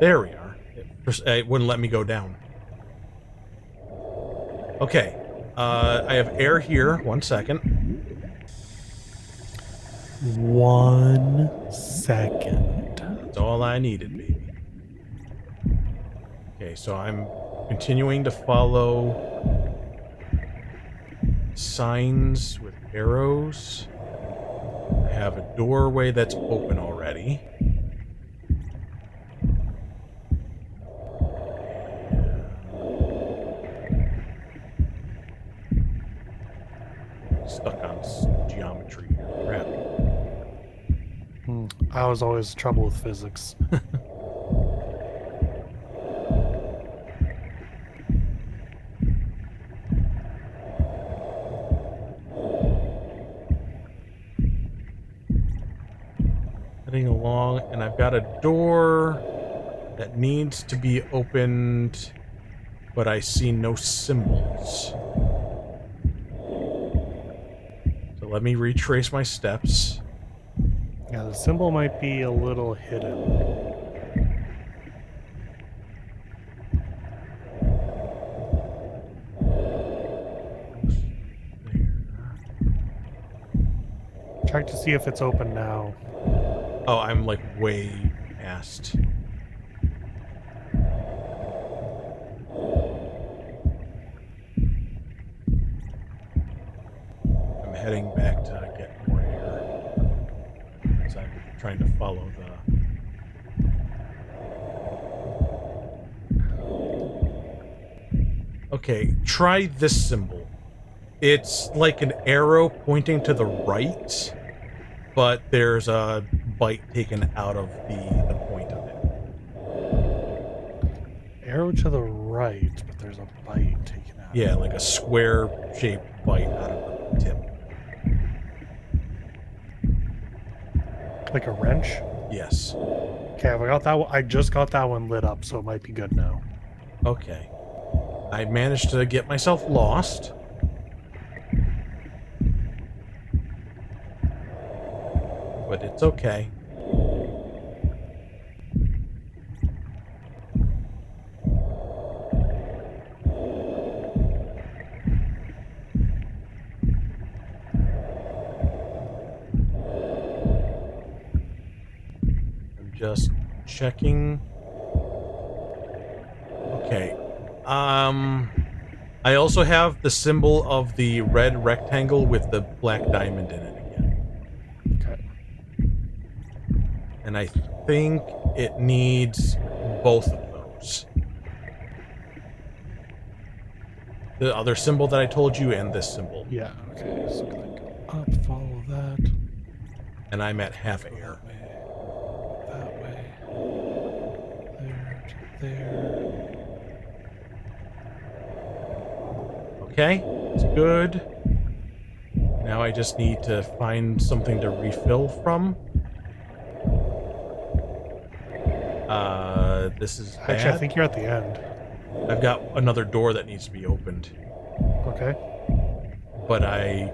There we are. It It wouldn't let me go down. Okay. I have air here. 1 second. 1 second. That's all I needed, baby. Okay, so I'm continuing to follow signs with arrows. I have a doorway that's open already. Stuck on geometry here. Crap. I was always trouble with physics. Heading along, and I've got a door that needs to be opened, but I see no symbols. So let me retrace my steps. Yeah, the symbol might be a little hidden. Check to see if it's open now. Oh, I'm like way past. I'm heading back to get more air. As I'm trying to follow the... Okay, try this symbol. It's like an arrow pointing to the right, but there's a bite taken out of the point of it. Arrow to the right, but there's a bite taken out. Yeah, like a square-shaped bite out of the tip. Like a wrench? Yes. Okay, I got that one. I just got that one lit up, so it might be good now. Okay. I managed to get myself lost. But it's okay. I'm just checking. Okay. I also have the symbol of the red rectangle with the black diamond in it again. Okay. And I think it needs both of those. The other symbol that I told you and this symbol. Yeah, okay. So can I go up, follow that? And I'm at half air. That way. There to there. Okay, it's good. Now I just need to find something to refill from. This is bad. Actually, I think you're at the end. I've got another door that needs to be opened, Okay. but I'm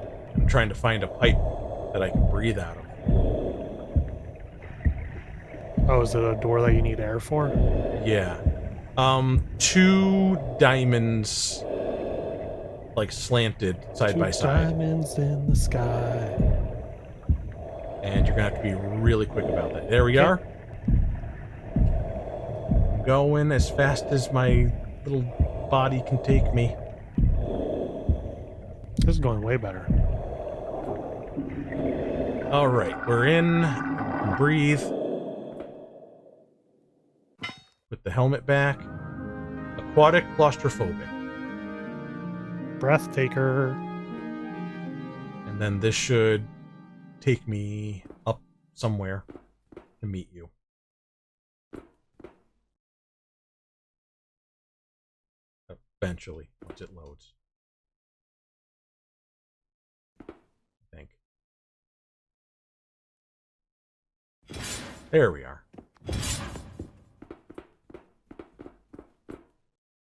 trying to find a pipe that I can breathe out of. Oh, is it a door that you need air for? Yeah. 2 diamonds, like slanted side by side. Diamonds in the sky. And you're gonna have to be really quick about that. There we are. I'm going as fast as my little body can take me. This is going way better. All right, we're in. Breathe. Put the helmet back. Aquatic, claustrophobic. Breath taker. And then this should take me up somewhere to meet you. Eventually, once it loads. I think. There we are.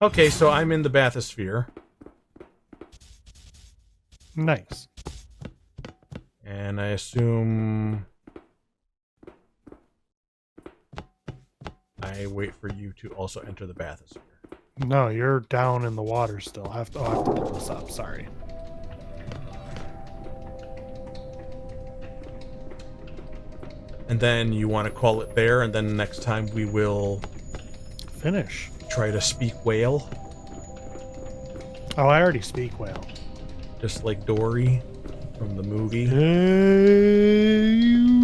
Okay, so I'm in the bathysphere. Nice. And I assume I I wait for you to also enter the bathysphere. No, you're down in the water still. I have to pull this up. Sorry. And then you want to call it there, and then next time we will Finish. try to speak whale, Oh, I already speak whale. just like Dory from the movie. Hey, you.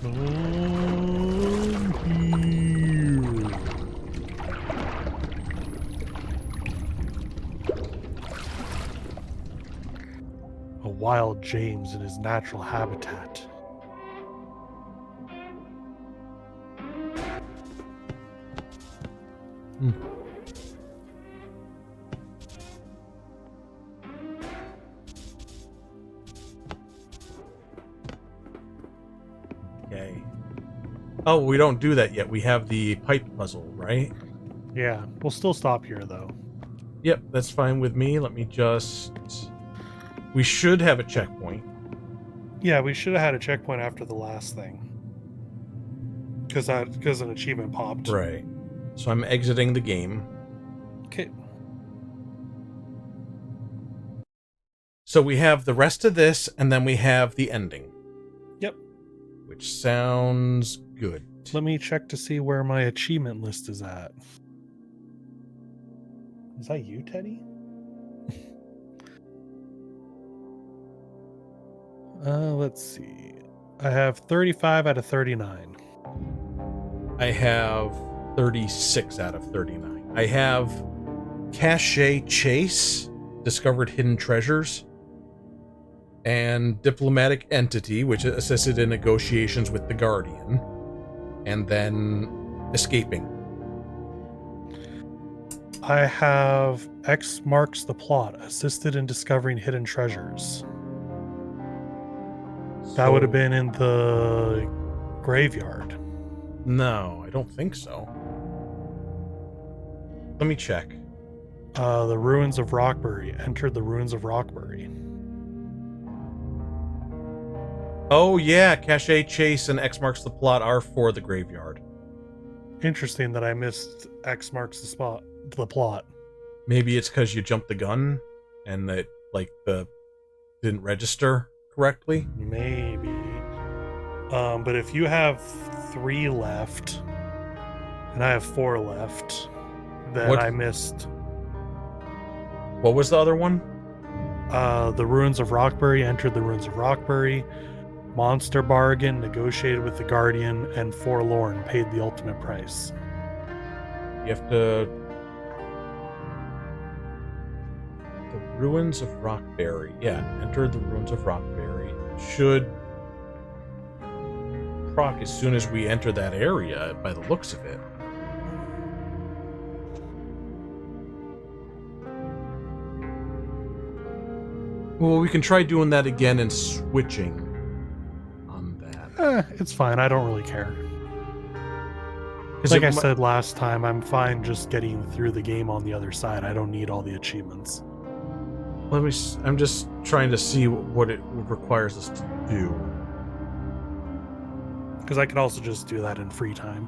Come here. A wild James in his natural habitat. Okay. Oh, we don't do that yet. We have the pipe puzzle, right? Yeah, we'll still stop here though. Yep, that's fine with me. Let me just... We should have a checkpoint. Yeah, we should have had a checkpoint after the last thing. Because an achievement popped. Right. So I'm exiting the game. Okay. So we have the rest of this, and then we have the ending. Yep. Which sounds good. Let me check to see where my achievement list is at. Is that you, Teddy? Let's see. I have 35 out of 39. I have 36 out of 39. I have Cache Chase, Discovered Hidden Treasures, and Diplomatic Entity, which assisted in negotiations with the Guardian, and then Escaping. I have X marks the plot, assisted in discovering hidden treasures. That would have been in the graveyard. No, I don't think so. Let me check. The ruins of Rockbury. Entered the ruins of Rockbury. Oh yeah, Cache Chase and X Marks the Plot are for the graveyard. Interesting that I missed X marks the plot. Maybe it's because you jumped the gun and that didn't register correctly. Maybe. But if you have 3 left, and I have 4 left, then What- I missed What was the other one? the ruins of Rockbury. Entered the ruins of Rockbury. Monster bargain. Negotiated with the Guardian. And forlorn. Paid the ultimate price. You have to... The Ruins of Rockbury. Yeah, enter the Ruins of Rockbury. Should proc as soon as we enter that area, by the looks of it. Well, we can try doing that again and switching on that. It's fine. I don't really care. 'Cause Like it I mi- said last time, I'm fine just getting through the game on the other side. I don't need all the achievements. I'm just trying to see what it requires us to do. Because I could also just do that in free time.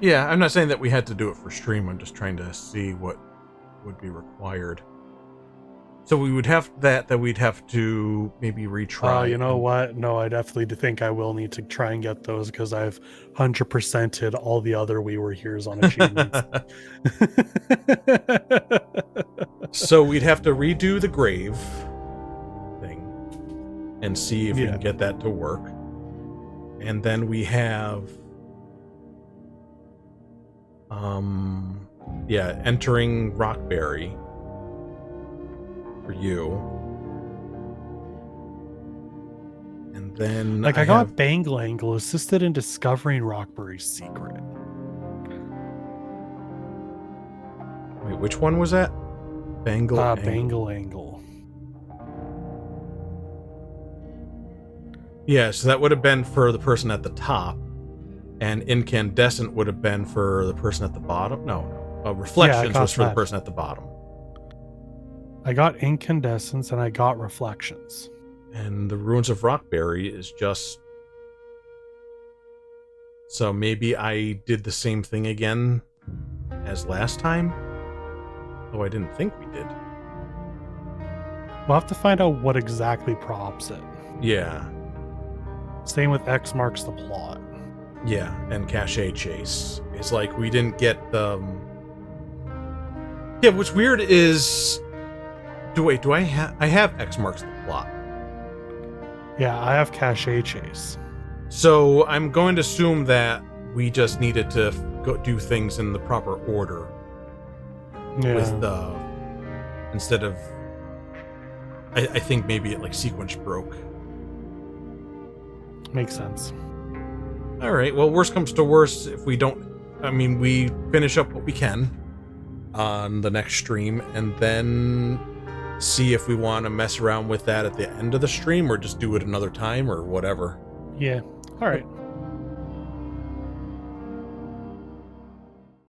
Yeah, I'm not saying that we had to do it for stream. I'm just trying to see what would be required. So we would have that we'd have to maybe retry. You know what? No, I definitely think I will need to try and get those because I've 100%ed all the other We Were Here's on achievements. So we'd have to redo the grave thing and see if we Yeah. can get that to work. And then we have entering Rockbury for you. And then Like, I have- got Bangle Angle, assisted in discovering Rockbury's secret. Wait, which one was that? Bangle. Angle. Bangle Angle. Yeah, so that would have been for the person at the top, and Incandescent would have been for the person at the bottom. No, Reflections caught was for the that. person at the bottom. I got Incandescence and I got Reflections. And the Ruins of Rockberry is just... So maybe I did the same thing again as last time? Though I didn't think we did. We'll have to find out what exactly props it. Yeah. Same with X Marks the Plot. Yeah, and Cache Chase. It's like we didn't get the... Yeah, what's weird is... Do I have X Marks the Plot. Yeah, I have Cache Chase. So I'm going to assume that we just needed to go do things in the proper order. Yeah. With the... Instead of... I think maybe it like sequence broke. Makes sense. All right. Well, worst comes to worst, if we don't, I mean, we finish up what we can on the next stream, and then see if we want to mess around with that at the end of the stream, or just do it another time, or whatever. Yeah. All right.